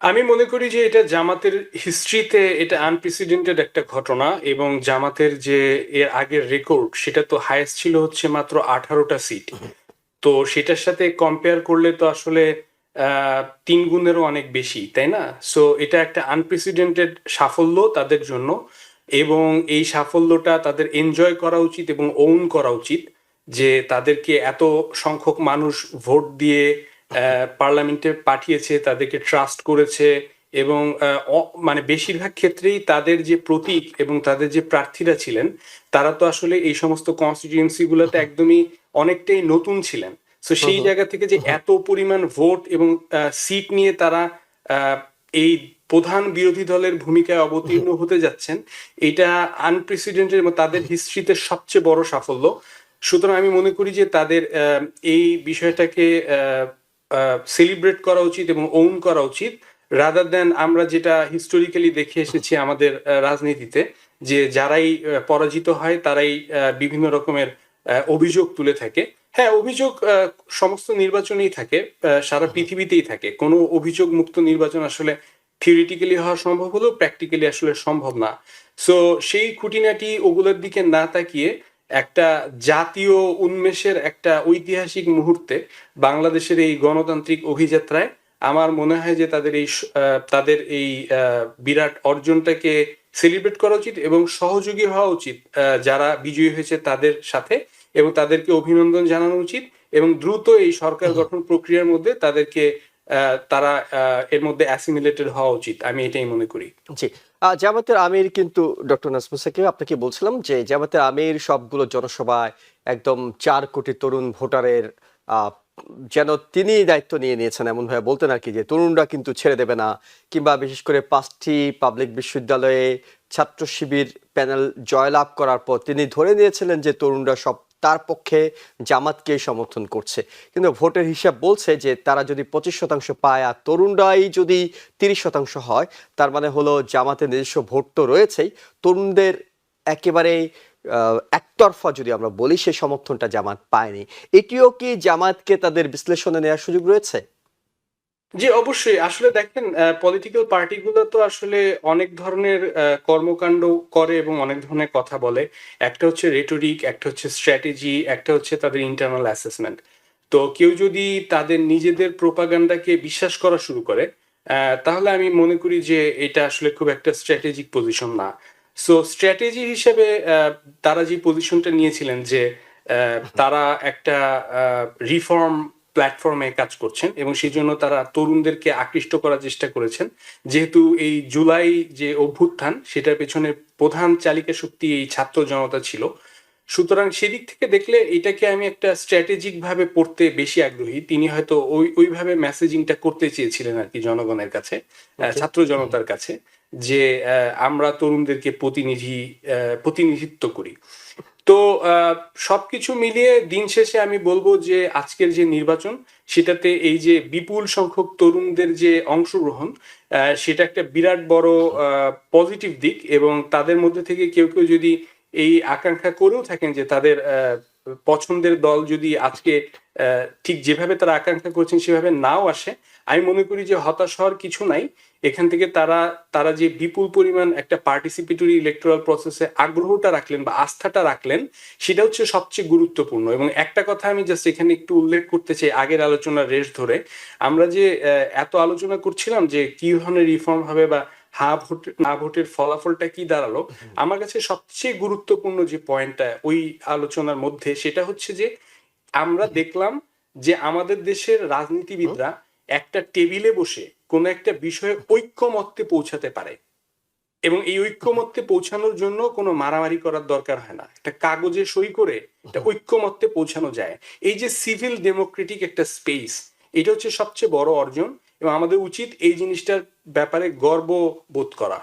আমি মনে করি যে এটা জামাতের হিস্ট্রিতে এটা আনপ্রেসিডেন্টেড একটা ঘটনা এবং জামাতের যে এর আগের রেকর্ড সেটা তো হাইয়েস্ট ছিল হচ্ছে মাত্র 18টা সিট। তো সেটার সাথে কম্পেয়ার করলে তো আসলে 3 গুণেরও অনেক বেশি, তাই না? সো এটা একটা আনপ্রেসিডেন্টেড সাফল্য তাদের জন্য এবং এই সাফল্যটা তাদের এনজয় করা উচিত এবং ওন করা উচিত যে তাদেরকে এত সংখ্যক মানুষ ভোট দিয়ে পার্লামেন্টে পাঠিয়েছে, তাদেরকে ট্রাস্ট করেছে এবং মানে বেশিরভাগ ক্ষেত্রেই তাদের যে প্রতীক এবং তাদের যে প্রার্থীরা ছিলেন তারা তো আসলে এই সমস্ত কনস্টিটিউয়েন্সি গুলোতে একদমই অনেকটাই নতুন ছিলেন। তো সেই জায়গা থেকে যে এত পরিমাণ ভোট এবং সিট নিয়ে তারা এই প্রধান বিরোধী দলের ভূমিকায় অবতীর্ণ হতে যাচ্ছেন, এটা আনপ্রেসিডেন্টেড এবং তাদের হিস্ট্রিতে সবচেয়ে বড় সাফল্য। সুতরাং আমি মনে করি যে তাদের এই বিষয়টাকে সেলিব্রেট করা উচিত এবং ওন করা উচিত, রাদার দেন আমরা যেটা হিস্টোরিক্যালি দেখে এসেছি আমাদের রাজনীতিতে, যে যারাই পরাজিত হয় তারাই বিভিন্ন রকমের অভিযোগ তুলে থাকে। হ্যাঁ, অভিযোগ সমস্ত নির্বাচনেই থাকে, সারা পৃথিবীতেই থাকে। কোনো অভিযোগ মুক্ত নির্বাচন আসলে থিওরিটিক্যালি হওয়া সম্ভব হলেও প্র্যাকটিক্যালি আসলে সম্ভব না। সো সেই খুঁটিনাটি ওগুলোর দিকে না তাকিয়ে একটা জাতীয় উন্মেষের একটা ঐতিহাসিক মুহূর্তে বাংলাদেশের এই গণতান্ত্রিক অভিযাত্রায় আমার মনে হয় যে তাদের এই বিরাট অর্জনটাকে সেলিব্রেট করা উচিত এবং সহযোগী হওয়া উচিত যারা বিজয়ী হয়েছে তাদের সাথে, এবং তাদেরকে অভিনন্দন জানানো উচিত এবং দ্রুত এই সরকার গঠন প্রক্রিয়ার মধ্যে তাদেরকে তারা এর মধ্যে অ্যাসিমিলেটেড হওয়া উচিত। আমি এটাই মনে করি। জি, জামাতের আমির কিন্তু ডক্টর নাজমুস সাকিব, আপনাকে বলছিলাম যে জামাতের আমির সবগুলো জনসভায় একদম 4 কোটি তরুণ ভোটারের যেন তিনি দায়িত্ব নিয়ে নিয়েছেন এমন ভাবে বলতেন আর কি, যে তরুণরা কিন্তু ছেড়ে দেবে না, কিংবা বিশেষ করে 5টি পাবলিক বিশ্ববিদ্যালয়ে ছাত্র শিবির প্যানেল জয়লাভ করার পর তিনি ধরে নিয়েছিলেন যে তরুণরা সব তার পক্ষে জামাতকে সমর্থন করছে, কিন্তু ভোটের হিসাব বলছে যে তারা যদি 25% পায় আর তরুণরাই যদি 30% হয়, তার মানে হলো জামাতের নিজস্ব ভোট তো রয়েছেই, তরুণদের একেবারে একতরফা যদি আমরা বলি সেই সমর্থনটা জামাত পায়নি। এটিও কি জামাতকে তাদের বিশ্লেষণে নেওয়ার সুযোগ রয়েছে? জি, অবশ্যই। আসলে দেখেন, পলিটিক্যাল পার্টিগুলো তো আসলে অনেক ধরনের কর্মকাণ্ড করে এবং অনেক ধরনের কথা বলে। একটা হচ্ছে রেটরিক, একটা হচ্ছে স্ট্র্যাটেজি, একটা হচ্ছে তাদের ইন্টারনাল অ্যাসেসমেন্ট। তো কেউ যদি তাদের নিজেদের প্রোপাগান্ডাকে বিশ্বাস করা শুরু করে, তাহলে আমি মনে করি যে এটা আসলে খুব একটা স্ট্র্যাটেজিক পজিশন না। সো স্ট্র্যাটেজি হিসেবে তারা যে পজিশনটা নিয়েছিলেন যে তারা একটা রিফর্ম প্ল্যাটফর্মে কাজ করছেন এবং সেই জন্য তারা তরুণদেরকে আকৃষ্ট করার চেষ্টা করেছেন, যেহেতু এই জুলাই যে অভ্যুত্থান সেটার পেছনে প্রধান চালিকা শক্তি এই ছাত্র জনতা ছিল। সুতরাং সেদিক থেকে দেখলে এটাকে আমি একটা স্ট্র্যাটেজিক ভাবে পড়তে বেশি আগ্রহী। তিনি হয়তো ওইভাবে মেসেজিংটা করতে চেয়েছিলেন আর কি জনগণের কাছে, ছাত্র জনতার কাছে, যে আমরা তরুণদেরকে প্রতিনিধিত্ব করি। তো সবকিছু মিলিয়ে দিন শেষে আমি বলবো যে আজকের যে নির্বাচন, সেটাতে এই যে বিপুল সংখ্যক তরুণদের যে অংশগ্রহণ, সেটা একটা বিরাট বড় পজিটিভ দিক। এবং তাদের মধ্যে থেকে কেউ কেউ যদি এই আকাঙ্ক্ষা করেও থাকেন যে তাদের পছন্দের দল যদি আজকে ঠিক যেভাবে তারা আকাঙ্ক্ষা করছেন সেভাবে নাও আসে, আমি মনে করি যে হতাশ হওয়ার কিছু নাই। এখান থেকে তারা যে বিপুল পরিমাণ একটা পার্টিসিপেটরি ইলেকটোরাল প্রসেসে আগ্রহটা রাখলেন বা আস্থাটা রাখলেন, সেটা হচ্ছে সবচেয়ে গুরুত্বপূর্ণ। এবং একটা কথা আমি জাস্ট এখানে একটু উল্লেখ করতে চাই, আগের আলোচনার রেশ ধরে আমরা যে এত আলোচনা করছিলাম যে কি ধরনের রিফর্ম হবে বা হা ভোটের ফলাফলটা কি দাঁড়ালো, আমার কাছে সবচেয়ে গুরুত্বপূর্ণ যে পয়েন্টটা ওই আলোচনার মধ্যে, সেটা হচ্ছে যে আমরা দেখলাম যে আমাদের দেশের রাজনীতিবিদরা একটা টেবিলে বসে কোনো একটা বিষয়ে ঐক্যমত্যে পৌঁছাতে পারে এবং এই ঐক্যমত্যে পৌঁছানোর জন্য কোনো মারামারি করার দরকার হয় না, একটা কাগজে সই করে একটা ঐক্যমত্যে পৌঁছানো যায়। এই যে সিভিল ডেমোক্রেটিক একটা স্পেস, এটা হচ্ছে সবচেয়ে বড় অর্জন এবং আমাদের উচিত এই জিনিসটার ব্যাপারে গর্ব বোধ করা।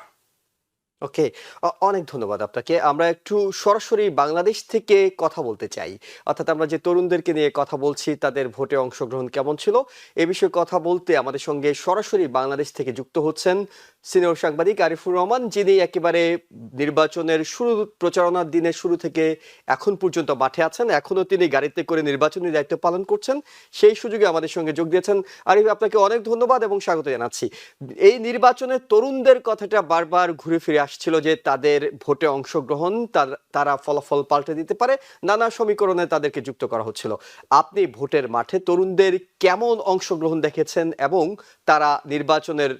ওকে, অনেক ধন্যবাদ আপনাকে। আমরা একটু সরাসরি বাংলাদেশ থেকে কথা বলতে চাই, অর্থাৎ আমরা যে তরুণদেরকে নিয়ে কথা বলছি তাদের ভোটে অংশগ্রহণ কেমন ছিল এ বিষয়ে কথা বলতে আমাদের সঙ্গে সরাসরি বাংলাদেশ থেকে যুক্ত হচ্ছেন সিনিয়র সাংবাদিক আরিফুর রহমান, যিনি একেবারে নির্বাচনের প্রচারণার দিনের শুরু থেকে এখন পর্যন্ত মাঠে আছেন, এখনো তিনি গাড়িতে করে নির্বাচনী দায়িত্ব পালন করছেন। সেই সুযোগে আমাদের সঙ্গে যোগ দিয়েছেন। আরিফ, আপনাকে অনেক ধন্যবাদ এবং স্বাগত জানাচ্ছি। এই নির্বাচনে তরুণদের কথাটা বারবার ঘুরে ফিরে আসছিল যে তাদের ভোটে অংশগ্রহণ তারা ফলাফল পাল্টে দিতে পারে, নানা সমীকরণে তাদেরকে যুক্ত করা হচ্ছিল। আপনি ভোটের মাঠে তরুণদের কেমন অংশগ্রহণ দেখেছেন এবং তারা নির্বাচনের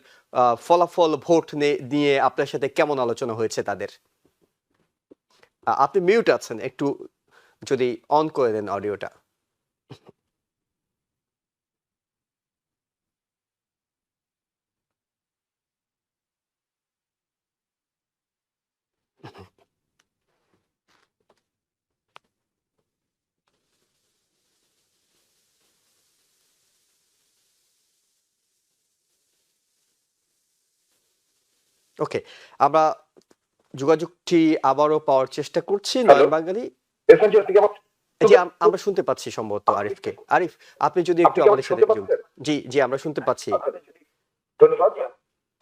ফলাফল ভোট নিয়ে আপনার সাথে কেমন আলোচনা হয়েছে তাদের? আপনি মিউট আছেন, একটু যদি অন করে দেন অডিওটা। ওকে, আমরা যোগাযোগটি আবারও পাওয়ার চেষ্টা করছি। নয়ন বাঙালি, জি আমরা শুনতে পাচ্ছি সম্ভবত আরিফকে। আরিফ, আপনি যদি একটু আমাদের সাথে জি জি আমরা শুনতে পাচ্ছি। ধন্যবাদ।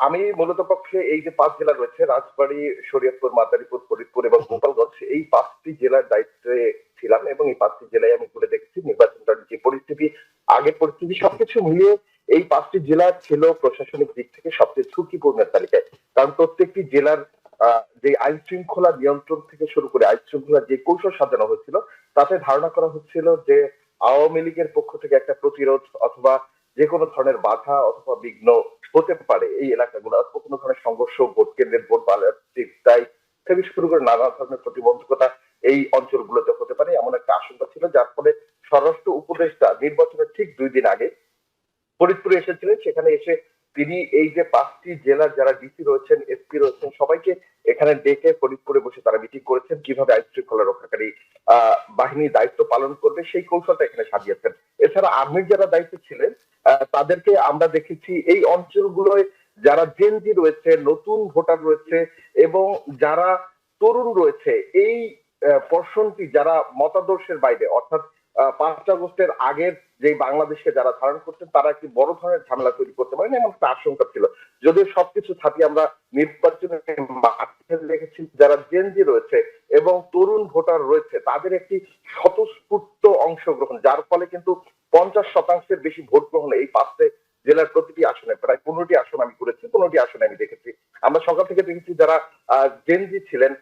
আমি মূলত পক্ষে এই যে 5 জেলা রয়েছে, রাজবাড়ী, শরীয়তপুর, মাদারীপুর, ফরিদপুর এবং গোপালগঞ্জ, এই 5টি জেলার দায়িত্বে ছিলাম এবং এই 5টি জেলায় আমি ঘুরে দেখেছি নির্বাচনটার যে পরিস্থিতি, আগের পরিস্থিতি সবকিছু মিলিয়ে এই 5টি জেলা ছিল প্রশাসনিক দিক থেকে সবচেয়ে ঝুঁকিপূর্ণের তালিকায়। কারণ প্রত্যেকটি জেলার যে আইন শৃঙ্খলা নিয়ন্ত্রণ থেকে শুরু করে আইন শৃঙ্খলার যে কৌশল সাজানো হয়েছিল, তাতে ধারণা করা হচ্ছিল যে আওয়ামী লীগের পক্ষ থেকে একটা প্রতিরোধ অথবা যে কোনো ধরনের বাধা অথবা বিঘ্ন হতে পারে এই এলাকাগুলো, অথবা কোনো ধরনের সংঘর্ষ, ভোট কেন্দ্রের ভোট বালতিটাই থেকে শুরু করে নানা ধরনের প্রতিবন্ধকতা এই অঞ্চলগুলোতে হতে পারে এমন একটা আশঙ্কা ছিল, যার ফলে স্বরাষ্ট্র উপদেষ্টা নির্বাচনের ঠিক 2 দিন আগে ফরিদপুরে এসেছিলেন। সেখানে এসে তিনি এই যে 5টি জেলার যারা ডিসি রয়েছেন, এসপি রয়েছেন, সবাইকে এখানে ডেকে ফরিদপুরে বসে তারা মিটিং করেছেন কিভাবে আইন শৃঙ্খলা রক্ষাকারী বাহিনী দায়িত্ব পালন করবে সেই কৌশলটা এখানে সাজিয়েছেন। এছাড়া আর্মির যারা দায়িত্বে ছিলেন তাদেরকে আমরা দেখেছি এই অঞ্চলগুলোয় যারা জেনজি রয়েছে, নতুন ভোটার রয়েছে এবং যারা তরুণ রয়েছে, এই পোর্শনটি যারা মতাদর্শের বাইরে, অর্থাৎ 5 আগস্টের আগের যে বাংলাদেশকে যারা ধারণ করতেন তারা একটি বড় ধরনের ঝামেলা তৈরি করতে পারেন এমন একটা আশঙ্কা ছিল। যদিও সবকিছু ছাপিয়ে আমরা নির্বাচনে মাঠে দেখেছি যারা জেনজি রয়েছে এবং তরুণ ভোটার রয়েছে তাদের একটি স্বতঃস্ফূর্ত অংশগ্রহণ, যার ফলে কিন্তু 50% বেশি ভোট গ্রহণ এই 5টে জেলার প্রতিটি আসনে, প্রায় 15টি আসন আমি করেছি, 15টি আসনে আমি দেখেছি। আমরা সকাল থেকে দেখেছি যারা জেনজি ছিলেন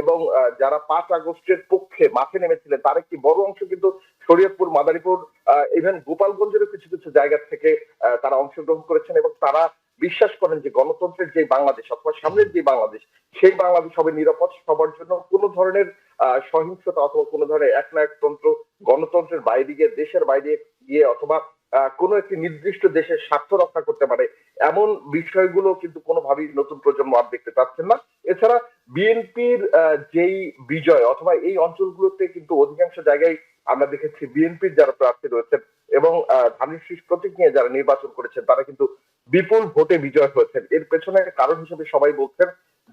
এবং যারা 5 আগস্টের পক্ষে মাঠে নেমেছিলেন তার একটি বড় অংশ কিন্তু শরীয়তপুর, মাদারীপুর, ইভেন গোপালগঞ্জের কিছু কিছু জায়গা থেকে তারা অংশগ্রহণ করেছেন এবং তারা বিশ্বাস করেন যে গণতন্ত্রের যে বাংলাদেশ অথবা সামনের যে বাংলাদেশ, সেই বাংলাদেশ হবে নিরাপদ, সবার জন্য কোনো ধরনের সহিংসতা অথবা কোনো ধরনের একনায়কতন্ত্র, গণতন্ত্রের বাইরে গিয়ে, দেশের বাইরে গিয়ে অথবা কোনো একটি নির্দিষ্ট দেশের স্বার্থ রক্ষা করতে পারে এমন বিষয়গুলো কিন্তু কোনোভাবেই নতুন প্রজন্ম আর দেখতে পাচ্ছেন না। এছাড়া বিএনপির যেই বিজয় অথবা এই অঞ্চলগুলোতে কিন্তু অধিকাংশ জায়গায় আমরা দেখেছি বিএনপির যারা প্রার্থী রয়েছেন এবং ধানের শীষ প্রতীক নিয়ে যারা নির্বাচন করেছেন তারা কিন্তু বিপুল ভোটে বিজয় হয়েছেন। এর পেছনে কারণ হিসেবে সবাই বলছেন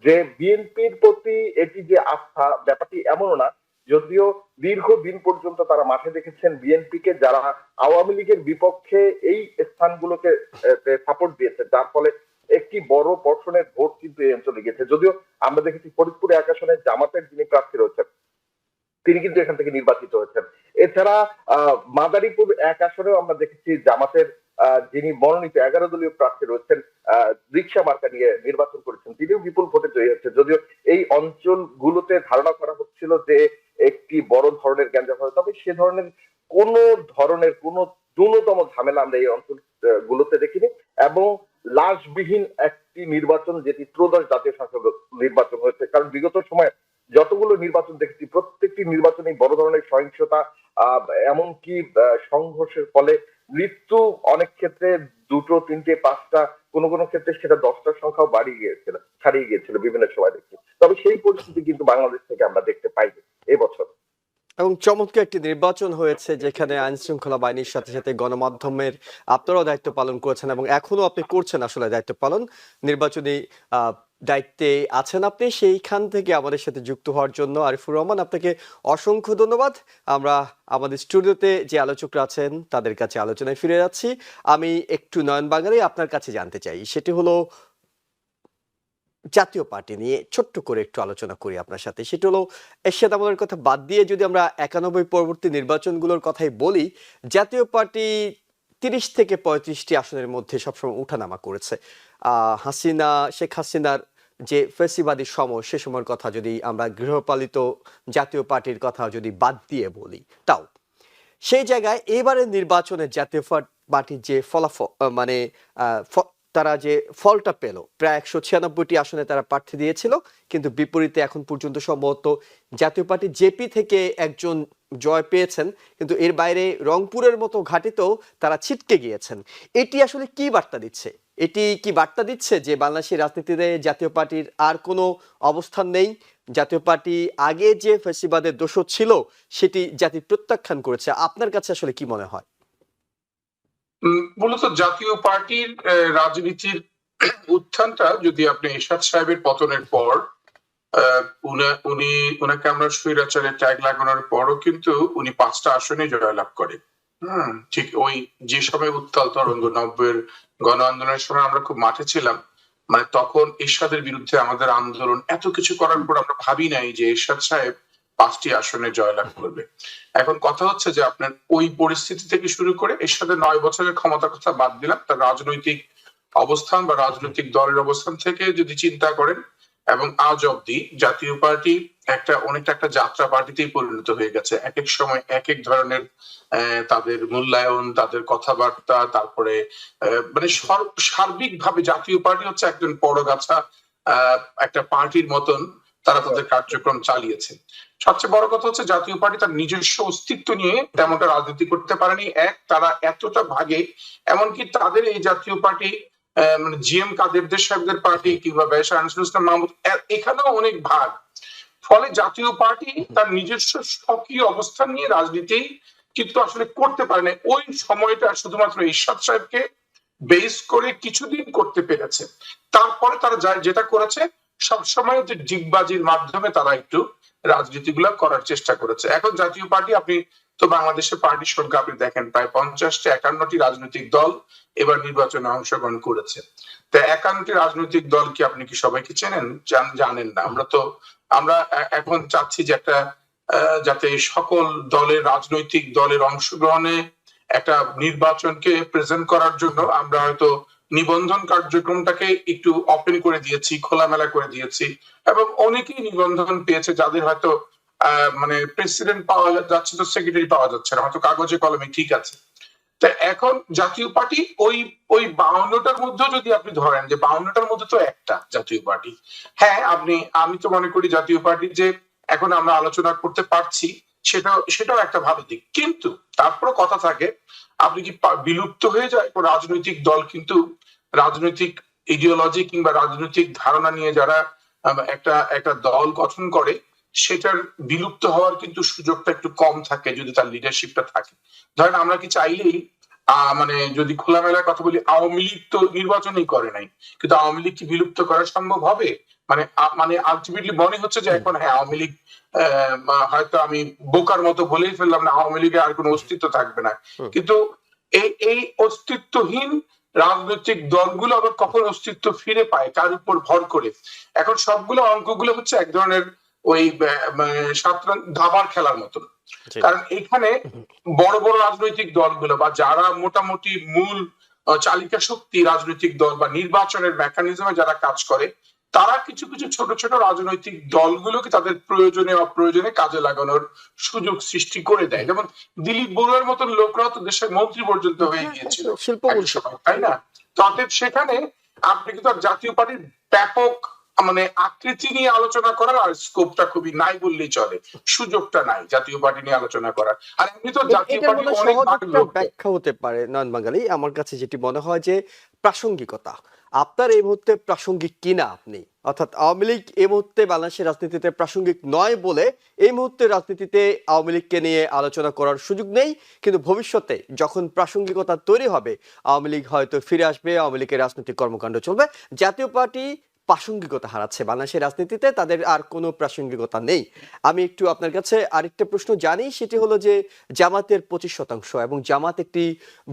যে বিএনপির প্রতি এটি যে আস্থা, ব্যাপারটি এমনও না, যদিও দীর্ঘদিন পর্যন্ত তারা মাঠে দেখেছেন বিএনপিকে যারা আওয়ামী লীগের বিপক্ষে এই স্থানগুলোকে সাপোর্ট দিয়েছে, যার ফলে একটি বড় পর্ষণের ভোট কিন্তু এই অঞ্চলে গেছে। যদিও আমরা দেখেছি ফরিদপুর 1 আসনে জামাতের যিনি প্রার্থী রয়েছেন তিনি কিন্তু এখান থেকে নির্বাচিত হয়েছেন। এছাড়া মাদারীপুর 1 আসনেও আমরা দেখেছি জামাতের যিনি মনোনীত 11 দলীয় প্রার্থী রয়েছেন রিকশা মার্কা নিয়ে নির্বাচন করেছেন, তিনিও বিপুল ভোটে জয়ী হচ্ছে। যদিও এই অঞ্চলগুলোতে ধারণা করা হচ্ছিল যে একটি বড় ধরনের গ্যাঞ্জাম হবে, তবে সে ধরনের কোন ন্যূনতম ঝামেলা আমরা এই অঞ্চল গুলোতে দেখিনি এবং লাশবিহীন একটি নির্বাচন যেটি ত্রয়োদশ জাতীয় সংসদ নির্বাচন হয়েছে। কারণ বিগত সময়ে যতগুলো নির্বাচন দেখেছি প্রত্যেকটি নির্বাচনে বড় ধরনের সহিংসতা, এমনকি সংঘর্ষের ফলে মৃত্যু অনেক ক্ষেত্রে 2, 3, 5টা, কোনো কোনো ক্ষেত্রে সেটা 10টার সংখ্যাও ছাড়িয়ে গিয়েছিল বিভিন্ন সময় দেখছি। তবে সেই পরিস্থিতি কিন্তু বাংলাদেশ থেকে আমরা দেখতে পাইনি এবছর। এবং চমৎকার একটি নির্বাচন হয়েছে যেখানে আইন শৃঙ্খলা বাহিনীর সাথে সাথে গণমাধ্যমের আপনারাও দায়িত্ব পালন করেছেন এবং এখনো আপনি করছেন আসলে দায়িত্ব পালন, নির্বাচনী দায়িত্বে আছেন আপনি। সেইখান থেকে আমাদের সাথে যুক্ত হওয়ার জন্য আরিফুর রহমান, আপনাকে অসংখ্য ধন্যবাদ। আমরা আমাদের স্টুডিওতে যে আলোচকরা আছেন তাদের কাছে আলোচনায় ফিরে যাচ্ছি। আমি একটু নয়ন বাঙালি আপনার কাছে জানতে চাই, সেটি হলো জাতীয় পার্টি নিয়ে ছোট্ট করে একটু আলোচনা করি আপনার সাথে। সেটা হলো এরশাদ আমলের কথা বাদ দিয়ে যদি আমরা 91 পরবর্তী নির্বাচনগুলোর কথাই বলি, জাতীয় পার্টি 30 থেকে 35টি আসনের মধ্যে সবসময় উঠানামা করেছে। শেখ হাসিনার যে ফ্যাসিবাদী সময়, সে সময়ের কথা যদি আমরা গৃহপালিত জাতীয় পার্টির কথা যদি বাদ দিয়ে বলি, তাও সেই জায়গায় এবারের নির্বাচনে জাতীয় পার্টির যে ফলাফল তারা যে ফলটা পেল, প্রায় 196টি আসনে তারা প্রার্থী দিয়েছিল, কিন্তু বিপরীতে এখন পর্যন্ত সম্ভবত জাতীয় পার্টি জেপি থেকে একজন জয় পেয়েছেন, কিন্তু এর বাইরে রংপুরের মতো ঘাটিতেও তারা ছিটকে গিয়েছেন। এটি আসলে কি বার্তা দিচ্ছে? এটি কি বার্তা দিচ্ছে যে বাংলাদেশের রাজনীতিতে জাতীয় পার্টির আর কোনো অবস্থান নেই? জাতীয় পার্টি আগে যে ফ্যাসিবাদের দোষর ছিল সেটি জাতি প্রত্যাখ্যান করেছে। আপনার কাছে আসলে কি মনে হয়? মূলত জাতীয় পার্টির রাজনীতির উত্থানটা যদি আপনি এরশাদ সাহেবের পতনের পর উনাকে আমরা স্বৈরাচারের ট্যাগ লাগানোর পরও কিন্তু উনি 5টা আসনে জয়লাভ করে। ঠিক ওই যে সময় উত্তাল তরঙ্গ 90-এর গণ আন্দোলনের সময় আমরা খুব মাঠে ছিলাম, মানে তখন এরশাদের বিরুদ্ধে আমাদের আন্দোলন, এত কিছু করার পর আমরা ভাবি নাই যে এরশাদ সাহেব 5টি আসনে জয়লাভ করবে। এখন কথা হচ্ছে যে আপনার ওই পরিস্থিতি থেকে শুরু করে এরশাদের 9 বছরের ক্ষমতার কথা বাদ দিলাম, তার রাজনৈতিক অবস্থান বা রাজনৈতিক দলের অবস্থান থেকে যদি চিন্তা করেন, এবং আজ অব্দি জাতীয় পার্টি অনেকটা একটা যাত্রা পার্টিতেই পরিণত হয়ে গেছে। এক এক সময় এক এক ধরনের তাদের মূল্যায়ন, তাদের কথাবার্তা, তারপরে মানে সার্বিকভাবে জাতীয় পার্টি হচ্ছে একজন পরগাছা একটা পার্টির মতন তারা তাদের কার্যক্রম চালিয়েছে। সবচেয়ে বড় কথা হচ্ছে জাতীয় পার্টি তার নিজস্ব অস্তিত্ব নিয়ে তেমনটা রাজনীতি করতে পারেনি। তারা এতটা ভাগে, এমনকি তাদের এই জাতীয় পার্টি মানে জিএম কাদেরদের সাহেবদের পার্টি কিংবা ব্যারিস্টার আনিসুল ইসলাম মাহমুদ, এখানেও অনেক ভাগ। ফলে জাতীয় পার্টি তার নিজস্ব স্বকীয় অবস্থান নিয়ে রাজনীতি কিন্তু আসলে করতে পারে না। ওই সময়টা শুধুমাত্র এরশাদ সাহেবকে বেস করে কিছুদিন করতে পেরেছে। তারপরে তারা যেটা করেছে, সবসময় যে ডিগবাজির মাধ্যমে তারা একটু রাজনীতিগুলো করার চেষ্টা করেছে। এখন জাতীয় পার্টি, আপনি তো বাংলাদেশের পার্টির সংখ্যা আপনি দেখেন, প্রায় 50-51টি রাজনৈতিক দল এবার নির্বাচনে অংশগ্রহণ করেছে। তো 51টি রাজনৈতিক দল কি আপনি কি সবাইকে চেনেন? জানেন না। আমরা এখন চাচ্ছি যে একটা যাতে সকল রাজনৈতিক দলের অংশগ্রহণে একটা নির্বাচনকে প্রেজেন্ট করার জন্য আমরা হয়তো নিবন্ধন কার্যক্রমটাকে একটু ওপেন করে দিয়েছি, খোলামেলা করে দিয়েছি, এবং অনেকেই নিবন্ধন পেয়েছে যাদের হয়তো মানে প্রেসিডেন্ট পাওয়া যাচ্ছে তো সেক্রেটারি পাওয়া যাচ্ছে না, হয়তো কাগজে কলমে ঠিক আছে। তা এখন জাতীয় পার্টি ওই 52টার মধ্যে যদি আপনি ধরেন যে 52টার মধ্যে তো একটা জাতীয় পার্টি, হ্যাঁ আমি তো মনে করি জাতীয় পার্টি যে এখন আমরা আলোচনা করতে পারছি সেটাও একটা ভালো দিক, কিন্তু তারপর কথা থাকে আপনি কি বিলুপ্ত হয়ে যায় কোন রাজনৈতিক দল, কিন্তু রাজনৈতিক ইডিওলজি কিংবা রাজনৈতিক ধারণা নিয়ে যারা একটা দল গঠন করে, সেটার বিলুপ্ত হওয়ার কিন্তু সুযোগটা একটু কম থাকে যদি তার লিডারশিপটা থাকে। ধরেন আমরা কি চাইলেই মানে যদি খোলামেলা কথা বলি, আওয়ামী লীগ তো নির্বাচনই করে নাই, কিন্তু আওয়ামী লীগ কি বিলুপ্ত করা সম্ভব হবে? মানে আলটিমেটলি মনে হচ্ছে যে এখন হ্যাঁ আওয়ামী লীগ হয়তো আমি বোকার মতো বলেই ফেললাম না আওয়ামী লীগের আর কোনো অস্তিত্ব থাকবে না, কিন্তু এই অস্তিত্বহীন রাজনৈতিক দলগুলো আবার কখন অস্তিত্ব ফিরে পায়, কার উপর ভর করে? এখন সবগুলো অঙ্কগুলো হচ্ছে এক ধরনের ওই দাবার খেলার মতন। কারণ এখানে বড় বড় রাজনৈতিক দলগুলো বা যারা মোটামুটি মূল চালিকা শক্তি রাজনৈতিক দল বা নির্বাচনের মেকানিজমে যারা কাজ করে, তারা কিছু কিছু ছোট ছোট রাজনৈতিক দলগুলোকে তাদের প্রয়োজনে অপ্রয়োজনে কাজে লাগানোর সুযোগ সৃষ্টি করে দেয়। যেমন দিলীপ বড়ুয়ার মতন লোকরা তো দেশের মন্ত্রী পর্যন্ত হয়ে গিয়েছিল এক সময়, তাই না? অতএব সেখানে আপনি কিন্তু জাতীয় পার্টির ব্যাপক মানে আকৃতি নিয়ে আলোচনা করার আর স্কোপটা খুবই নাই বললেই চলে, সুযোগটা নাই জাতীয় পার্টি নিয়ে আলোচনা করার। আর এমনি তো জাতীয় পার্টি অনেক ব্যাখ্যা হতে পারে নন বাঙালি, আমার কাছে যেটি মনে হয় যে প্রাসঙ্গিকতা। আপনার এই মুহূর্তে প্রাসঙ্গিক কিনা আপনি, অর্থাৎ আওয়ামী লীগ এই মুহূর্তে বাংলাদেশের রাজনীতিতে প্রাসঙ্গিক নয় বলে এই মুহূর্তে রাজনীতিতে আওয়ামী লীগকে নিয়ে আলোচনা করার সুযোগ নেই, কিন্তু ভবিষ্যতে যখন প্রাসঙ্গিকতা তৈরি হবে আওয়ামী লীগ হয়তো ফিরে আসবে, আওয়ামী লীগের রাজনৈতিক কর্মকাণ্ড চলবে। জাতীয় পার্টি প্রাসঙ্গিকতা হারাচ্ছে বাংলাদেশের রাজনীতিতে, তাদের আর কোনো প্রাসঙ্গিকতা নেই। আমি একটু আপনার কাছে আরেকটা প্রশ্ন জানি, সেটি হলো যে জামাতের 25% এবং জামাত একটি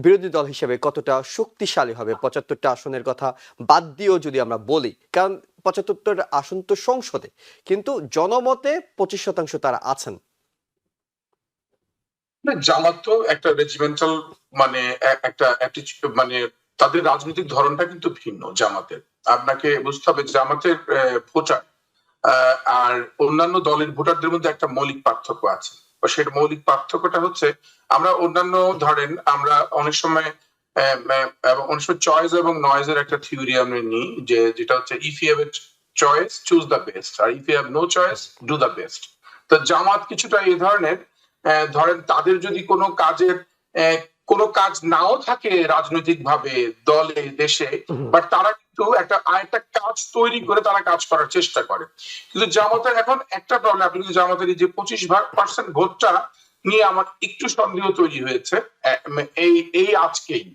বিরোধী দল হিসেবে কতটা শক্তিশালী হবে 75টা আসনের কথা বাদ দিয়েও যদি আমরা বলি, কারণ 75টা আসন তো সংসদে, কিন্তু জনমতে 25% তারা আছেন। জামাত তো একটা রেজিমেন্টাল মানে একটা মানে তাদের রাজনৈতিক ধরনটা কিন্তু ভিন্ন জামাতের। আপনাকে বুঝতে হবে জামাতের ভোটার আর অন্যান্য দলের ভোটারদের মধ্যে একটা মৌলিক পার্থক্য আছে। সেই মৌলিক পার্থক্যটা হচ্ছে আমরা অন্যান্য ধরেন আমরা অনেক সময় চয়েস এবং নয়েজের একটা থিওরি আমরা নিই, যেটা হচ্ছে if you have a choice choose the best, আর if you have no choice do the best. তো জামাত কিছুটা এই ধরনের, ধরেন তাদের যদি কোনো কাজ নাও থাকে রাজনৈতিক ভাবে দলে দেশে, বাট তারা কিন্তু একটা কাজ তৈরি করে তারা কাজ করার চেষ্টা করে। কিন্তু জামাতের এখন একটা প্রবলেম, আপনি কিন্তু জামাতের যে 25% ভোটটা নিয়ে আমার একটু সন্দেহ তৈরি হয়েছে এই আজকেই।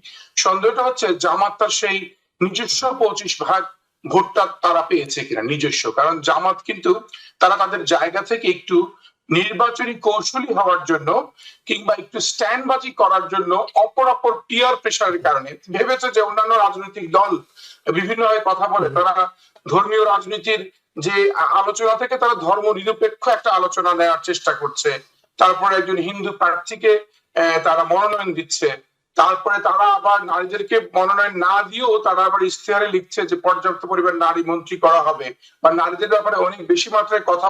সন্দেহটা হচ্ছে জামাত তার সেই নিজস্ব 25% ভোটটা তারা পেয়েছে কিনা নিজস্ব, কারণ জামাত কিন্তু তারা তাদের জায়গা থেকে একটু নির্বাচনী কৌশলী হওয়ার জন্য কিংবা একটু স্ট্যান্ডবাজি করার জন্য অপর পিয়ার প্রেশারের কারণে ভেবেছে যে অন্যান্য রাজনৈতিক দল বিভিন্নভাবে কথা বলে, তারা ধর্মীয় রাজনীতির যে আলোচনা থেকে তারা ধর্ম নিরপেক্ষ একটা আলোচনা নেওয়ার চেষ্টা করছে, তারপরে একজন হিন্দু প্রার্থীকে তারা মনোনয়ন দিচ্ছে, তারপরে তারা আবার নারীদেরকে মনোনয়ন না দিয়েও তারা আবার ইশতেহারে লিখছে যে পর্যাপ্ত পরিমাণ নারী মন্ত্রী করা হবে, বা নারীদের ব্যাপারে অনেক বেশি মাত্রায় কথা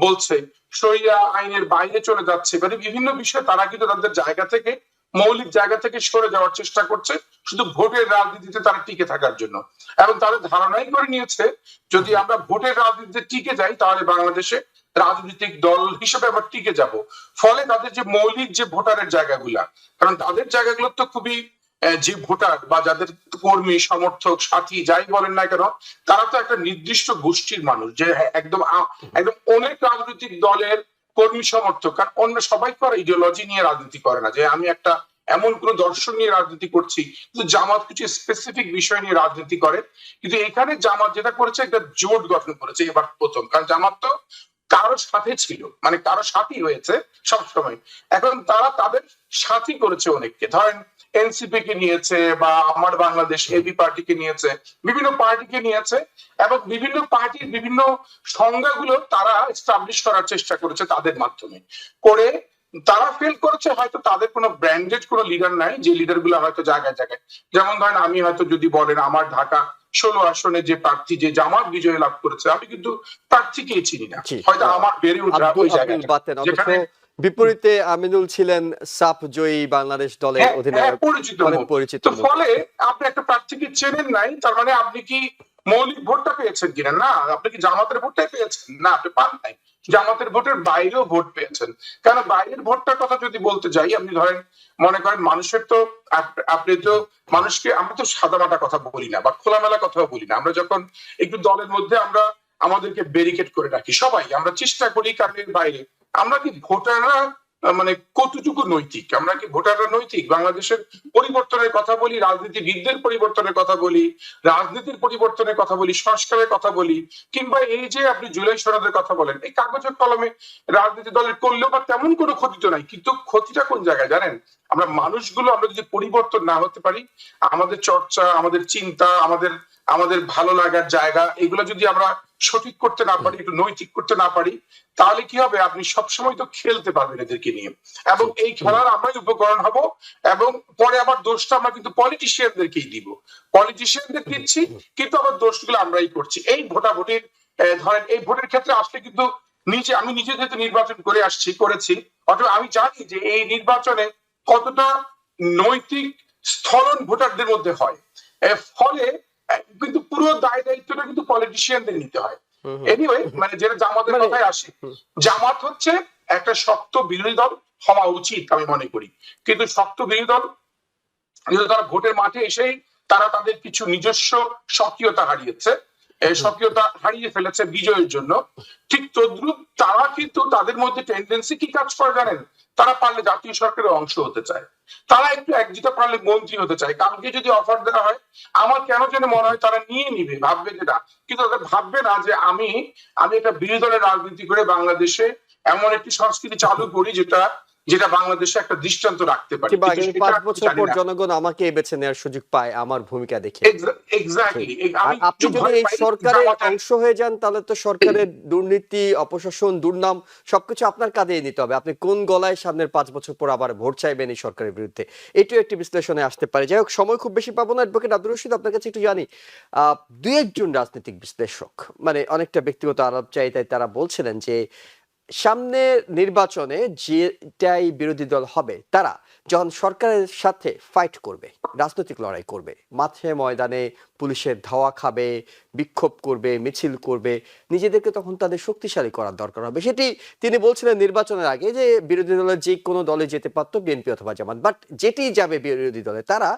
বলছে, শরিয়া আইনের বাইরে চলে যাচ্ছে। মানে বিভিন্ন বিষয়ে তারা কিন্তু তাদের জায়গা থেকে মৌলিক জায়গা থেকে সরে যাওয়ার চেষ্টা করছে শুধু ভোটের রাজনীতিতে তারা টিকে থাকার জন্য, এবং তাদের ধারণাই করে নিয়েছে যদি আমরা ভোটের রাজনীতিতে টিকে যাই তাহলে বাংলাদেশে রাজনৈতিক দল হিসেবে আবার টিকে যাব। ফলে তাদের যে মৌলিক যে ভোটারের জায়গাগুলা, কারণ তাদের জায়গাগুলো তো খুবই যে ভোটার বা যাদের কর্মী সমর্থক সাথী যাই বলেন না কেন, তারা তো একটা নির্দিষ্ট গোষ্ঠীর মানুষ, যে একদম অনেক রাজনৈতিক দলের কর্মী সমর্থক। কারণ অন্য সবাই করে ইডিওলজি নিয়ে রাজনীতি করে না, যে আমি একটা এমন কোন দর্শন নিয়ে রাজনীতি করছি, কিন্তু জামাত কিছু স্পেসিফিক বিষয় নিয়ে রাজনীতি করে। কিন্তু এখানে জামাত যেটা করেছে একটা জোট গঠন করেছে এবার প্রথম, কারণ জামাত তো কারো সাথে ছিল, মানে কারো সাথী হয়েছে সবসময়। এখন তারা তাদের সাথী করেছে অনেককে, ধরেন এনসিপি কে নিয়েছে বা আমার বাংলাদেশ এবি পার্টিকে নিয়েছে, বিভিন্ন পার্টিকে নিয়েছে, এবং বিভিন্ন পার্টির বিভিন্ন সংজ্ঞাগুলো তারা এস্টাবলিশ করার চেষ্টা করেছে তাদের মাধ্যমে করে। তারা ফেল করেছে, হয়তো তাদের কোনো ব্র্যান্ডেড কোনো লিডার নাই, যে লিডার গুলো হয়তো জায়গায় জায়গায়, যেমন ধরেন আমি হয়তো যদি বলেন আমার ঢাকা 16 আসনে যে প্রার্থী যে জামাত বিজয় লাভ করেছে, আমি কিন্তু প্রার্থীকেই চিনি না, জি। হয়তো আমার বেড়ে ওঠা ওই জায়গায় বাতেন, অথচ যেখানে বিপরীতে আমিনুল ছিলেন সাফ জয়ী বাংলাদেশ দলের অধিনায়ক, পরিচিত অনেক মুখ। পরিচিত তো মুখ। ফলে আপনি একটা প্রার্থীকে চেনেন নাই, তার মানে আপনি কি মৌলিক ভোটটা পেয়েছেন কিনা? না। আপনি কি জামাতের ভোটটাই পেয়েছেন? না, আপনি পান নাই। জামাতের ভোটের বাইরেও ভোট পেয়েছেন। কারণ বাইরের ভোটটার কথা যদি বলতে যাই, আপনি ধরেন মনে করেন মানুষের তো আপনি তো মানুষকে, আমরা তো সাদামাটা কথা বলি না বা খোলামেলা কথাও বলি না। আমরা যখন একটু দলের মধ্যে আমরা আমাদেরকে ব্যারিকেড করে রাখি সবাই, আমরা চেষ্টা করি কারণের বাইরে। আমরা কি ভোটাররা মানে কতটুকু নৈতিক? আমরা কি ভোটাররা নৈতিক? বাংলাদেশের পরিবর্তনের কথা বলি, রাজনীতিবিদদের পরিবর্তনের কথা বলি, রাজনীতির পরিবর্তনের কথা বলি, সংস্কারের কথা বলি, কিংবা এই যে আপনি জুলাই সনদের কথা বলেন, এই কাগজের কলমে রাজনীতি দলের করলেও বা তেমন কোনো ক্ষতি তো নাই, কিন্তু ক্ষতিটা কোন জায়গায় জানেন? আমরা মানুষগুলো আমরা যদি পরিবর্তন না হতে পারি, আমাদের চর্চা, আমাদের চিন্তা, আমাদের আমাদের ভালো লাগার জায়গা, এগুলো যদি আমরা সঠিক করতে না পারি, একটু নৈতিক করতে না পারি, তাহলে কি হবে? আপনি সবসময় তো খেলতে পারবেন এদেরকে নিয়ে, এবং এই খেলার আমরাই উপকরণ হব, এবং পরে আবার দোষটা আমরা কিন্তু পলিটিশিয়ানদেরকেই দিব। পলিটিশিয়ানদের দিচ্ছি, কিন্তু আবার দোষগুলো আমরাই করছি। এই ভোটাভুটির ধরেন এই ভোটের ক্ষেত্রে আসলে কিন্তু আমি নিজে যেহেতু নির্বাচন করেছি, অথবা আমি জানি যে এই নির্বাচনে কতটা নৈতিক স্থলন ভোটারদের মধ্যে হয়। ফলে কিন্তু পুরো দায় দায়িত্বটা কিন্তু পলিটিশিয়ানদের নিতে হয়। এনিওয়ে, মানে যেটা জামাতের কথায় আসে, জামাত হচ্ছে একটা শক্ত বিরোধী দল হওয়া উচিত আমি মনে করি, কিন্তু শক্ত বিরোধী দল কিন্তু তারা ভোটের মাঠে এসেই তারা তাদের কিছু নিজস্ব সক্রিয়তা হারিয়েছে, সক্রিয়তা হারিয়ে ফেলেছে বিজয়ের জন্য। ঠিক তদ্রুপ তারা কিন্তু তাদের মধ্যে টেন্ডেন্সি কি কাজ করে জানেন? তারা পারলে জাতীয় সরকারের অংশ হতে চায়, তারা একটু একজিটা পারলে মন্ত্রী হতে চায়। কাউকে যদি অফার দেওয়া হয়, আমার কেন যেন মনে হয় তারা নিয়ে নিবে, ভাববে যেটা, কিন্তু তাদের ভাববে না যে আমি একটা বিরোধী দলের রাজনীতি করে বাংলাদেশে এমন একটি সংস্কৃতি চালু করি যেটা বাংলাদেশে একটা দৃষ্টান্ত রাখতে পারে। কিংবা আগামী 5 বছর পর জনগণ আমাকে বেছে নেওয়ার সুযোগ পায় আমার ভূমিকা দেখে। এক্স্যাক্টলি। আর আপনি যদি এই সরকারের অংশ হয়ে যান, তাহলে তো সরকারের দুর্নীতি, অপশাসন, দুর্নাম সবকিছু আপনার কাঁধেই নিতে হবে। আপনি কোন গলায় সামনের 5 বছর পর আবার ভোট চাইবেন এই সরকারের বিরুদ্ধে, এটিও একটি বিশ্লেষণে আসতে পারে। যাই হোক, সময় খুব বেশি পাবো না। অ্যাডভোকেট আব্দুর রশিদ, আপনার কাছে একটু জানি, দুই একজন রাজনৈতিক বিশ্লেষক মানে অনেকটা ব্যক্তিগত আলাপ চাই, তাই তারা বলছিলেন যে সামনের নির্বাচনে যেটাই বিরোধী দল হবে, তারা যখন সরকারের সাথে ফাইট করবে, রাজনৈতিক লড়াই করবে, মাঠে ময়দানে পুলিশের ধাওয়া খাবে, বিক্ষোভ করবে, মিছিল করবে, নিজেদেরকে তখন তাদের শক্তিশালী করার দরকার হবে। সেটি তিনি বলছিলেন নির্বাচনের আগে, যে বিরোধী দলের যে কোনো দলে যেতে পারতো, বিএনপি অথবা জামাত, বাট যেটি যাবে বিরোধী দলে, তারা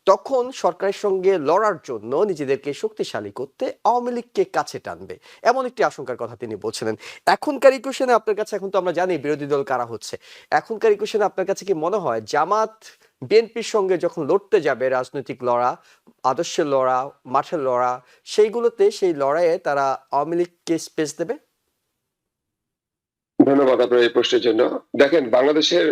তখন সরকারের সঙ্গে লড়ার জন্য নিজেদেরকে শক্তিশালী করতে আওয়ামী লীগকে কাছে টানবে, এমন একটি আশঙ্কার কথা তিনি বলছিলেন। এখনকার ইকুয়েশনে আপনার কাছে, এখন তো আমরা জানি বিরোধী দল কারা হচ্ছে, এখনকার ইকুয়েশনে আপনার কাছে কি মনে হয় জামাত বিএনপির সঙ্গে যখন লড়তে যাবে, রাজনৈতিক লড়া, আদর্শের লড়া, মাঠের লড়া, সেইগুলোতে, সেই লড়াইয়ে তারা আওয়ামী লীগকে স্পেস দেবে? ধন্যবাদ আপনার এই প্রশ্নের জন্য। দেখেন, বাংলাদেশের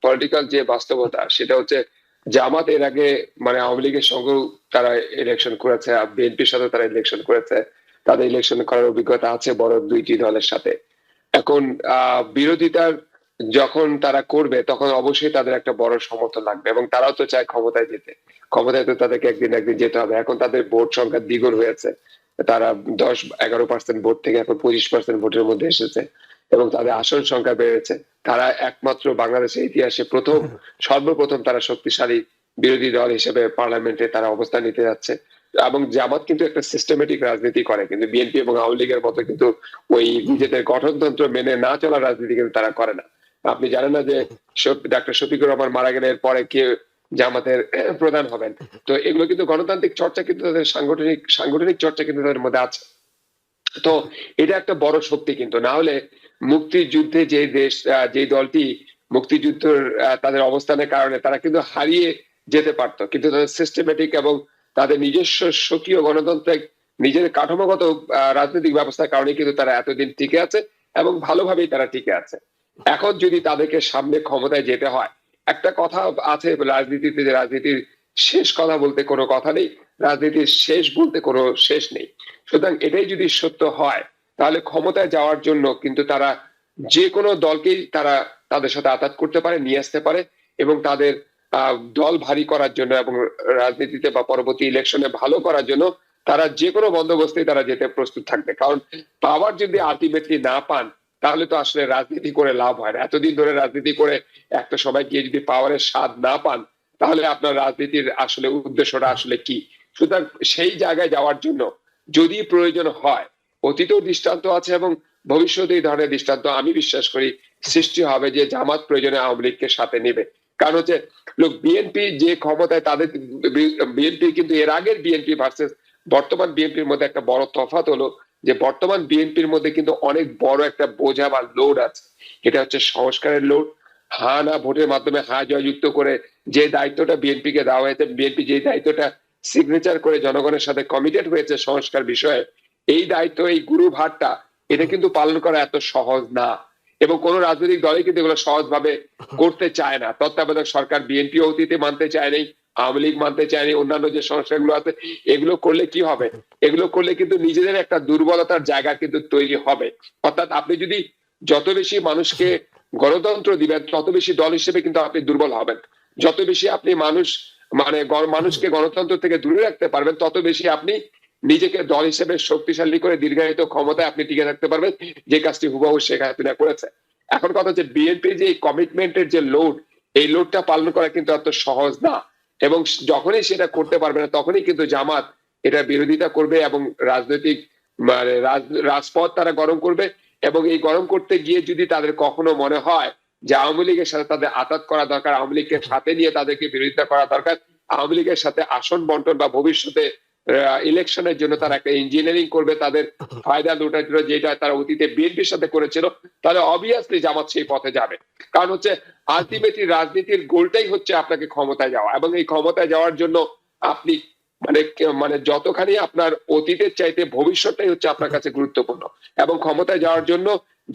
পলিটিক্যাল যে বাস্তবতা, সেটা হচ্ছে জামাত এর আগে মানে আওয়ামী লীগের সঙ্গেও তারা ইলেকশন করেছে, বিএনপির সাথে তারা ইলেকশন করেছে, তাদের ইলেকশন করার অভিজ্ঞতা আছে বড় দুইটি দলের সাথে। এখন বিরোধিতার যখন তারা করবে, তখন অবশ্যই তাদের একটা বড় সমর্থন লাগবে, এবং তারাও তো চায় ক্ষমতায় যেতে। ক্ষমতায় তো তাদেরকে একদিন যেতে হবে। এখন তাদের ভোট সংখ্যা দ্বিগুণ হয়েছে, তারা 10-11% ভোট থেকে এখন 25% ভোটের মধ্যে এসেছে, এবং তাদের আসন সংখ্যা বেড়েছে। তারা একমাত্র বাংলাদেশের ইতিহাসে সর্বপ্রথম তারা শক্তিশালী বিরোধী দল হিসেবে পার্লামেন্টে তারা অবস্থান নিতে যাচ্ছে। এবং জামাত কিন্তু একটা সিস্টেমেটিক রাজনীতি করে, কিন্তু বিএনপি এবং আওয়ামী লীগের মতো কিন্তু ওই নিজেদের গঠনতন্ত্র মেনে না চলার রাজনীতি কিন্তু তারা করে না। আপনি জানেন না যে ডাক্তার শফিকুর রহমান মারা গেলে পরে কে জামাতের প্রধান হবেন? তো এগুলো কিন্তু গণতান্ত্রিক চর্চা, কিন্তু তাদের সাংগঠনিক চর্চা কিন্তু তাদের মধ্যে আছে। তো এটা একটা বড় শক্তি। কিন্তু না হলে মুক্তিযুদ্ধে যে দলটি মুক্তিযুদ্ধের তাদের অবস্থানের কারণে তারা কিন্তু হারিয়ে যেতে পারতো, কিন্তু তাদের সিস্টেমেটিক এবং তাদের নিজস্ব স্বকীয় গণতান্ত্রিক নিজের কাঠামোগত রাজনৈতিক ব্যবস্থার কারণে কিন্তু তারা এতদিন টিকে আছে, এবং ভালোভাবেই তারা টিকে আছে। এখন যদি তাদেরকে সামনে ক্ষমতায় যেতে হয়, একটা কথা আছে রাজনীতিতে, যে রাজনীতির শেষ কথা বলতে কোনো কথা নেই, রাজনীতির শেষ বলতে কোনো শেষ নেই। সুতরাং এটাই যদি সত্য হয়, তাহলে ক্ষমতায় যাওয়ার জন্য কিন্তু তারা যে কোনো দলকেই তারা তাদের সাথে আঘাত করতে পারে, নিয়ে আসতে পারে, এবং তাদের দল ভারী করার জন্য এবং রাজনীতিতে বা পরবর্তী ইলেকশনে ভালো করার জন্য তারা যে কোনো বন্দোবস্তে তারা যেতে প্রস্তুত থাকবে। কারণ পাওয়ার যদি আলটিমেটলি না পান, তাহলে তো আসলে রাজনীতি করে লাভ হয় না। এতদিন ধরে রাজনীতি করে একটা সময় গিয়ে যদি পাওয়ারের স্বাদ না পান, তাহলে আপনার রাজনীতির আসলে উদ্দেশ্যটা আসলে কি? সুতরাং সেই জায়গায় যাওয়ার জন্য যদি প্রয়োজন হয়, অতীতেও দৃষ্টান্ত আছে এবং ভবিষ্যতে এই ধরনের দৃষ্টান্ত আমি বিশ্বাস করি সৃষ্টি হবে, যে জামাত প্রয়োজনে আওয়ামী লীগকে সাথে নেবে। কারণ হচ্ছে লোক বিএনপি যে ক্ষমতায়, তাদের বিএনপি কিন্তু এর আগের বিএনপি ভার্সেস বর্তমান বিএনপির মধ্যে একটা বড় তফাৎ হলো যে বর্তমান বিএনপির মধ্যে কিন্তু অনেক বড় একটা বোঝা বা লোড আছে। এটা হচ্ছে সংস্কারের লোড। হা না ভোটের মাধ্যমে হা জয়যুক্ত করে যে দায়িত্বটা বিএনপি কে দেওয়া হয়েছে, বিএনপি যে দায়িত্বটা সিগনেচার করে জনগণের সাথে কমিটেড হয়েছে সংস্কার বিষয়ে, এই দায়িত্ব, এই গুরু ভারটা, এটা কিন্তু পালন করা এত সহজ না। এবং কোন রাজনৈতিক দলই কিন্তু এগুলো সহজভাবে করতে চায় না। তত্ত্বাবধায়ক সরকার বিএনপি অতীতে মানতে চায়নি, আওয়ামী লীগ মানতে চায়নি, অন্যান্য যে সংস্থাগুলো আছে, এগুলো করলে কি হবে? এগুলো করলে কিন্তু নিজেদের একটা দুর্বলতার জায়গা কিন্তু তৈরি হবে। অর্থাৎ আপনি যদি যত বেশি মানুষকে গণতন্ত্র দিবেন, তত বেশি দল হিসেবে কিন্তু আপনি দুর্বল হবেন। যত বেশি আপনি মানুষকে গণতন্ত্র থেকে দূরে রাখতে পারবেন, তত বেশি আপনি নিজেকে দল হিসেবে শক্তিশালী করে দীর্ঘায়িত ক্ষমতায় আপনি টিকে থাকতে পারবেন, যে কাজটি হুবহু শেখ হাসিনা করেছে। এখন কথা হচ্ছে বিএনপি যে কমিটমেন্টের যে লোড, এই লোডটা পালন করা কিন্তু এত সহজ না। এবং যখনই সেটা করতে পারবে না, তখনই কিন্তু জামাত এটা বিরোধিতা করবে এবং রাজনৈতিক রাজপথ তারা গরম করবে। এবং এই গরম করতে গিয়ে যদি তাদের কখনো মনে হয় যে আওয়ামী লীগের সাথে তাদের আঘাত করা দরকার, আওয়ামী লীগকে সাথে নিয়ে তাদেরকে বিরোধিতা করা দরকার, আওয়ামী লীগের সাথে আসন বন্টন বা ভবিষ্যতে ইলেকশনের জন্য তারা একটা ইঞ্জিনিয়ারিং করবে, তাদের ফায়দা লুটার জন্য, যেটা তারা অতীতে বিএনপির সাথে করেছিল, তাহলে অবভিয়াসলি জামাত সেই পথে যাবে। কারণ হচ্ছে আলটিমেটলি রাজনীতির গোলটাই হচ্ছে আপনাকে ক্ষমতায় যাওয়া, এবং এই ক্ষমতায় যাওয়ার জন্য আপনি মানে যতখানি আপনার অতীতের চাইতে ভবিষ্যৎটাই হচ্ছে আপনার কাছে গুরুত্বপূর্ণ। এবং ক্ষমতায় যাওয়ার জন্য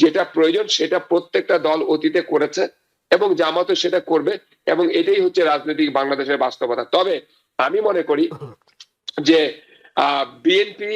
যেটা প্রয়োজন সেটা প্রত্যেকটা দল অতীতে করেছে এবং জামাতও সেটা করবে, এবং এটাই হচ্ছে রাজনৈতিক বাংলাদেশের বাস্তবতা। তবে আমি মনে করি যে বিএনপি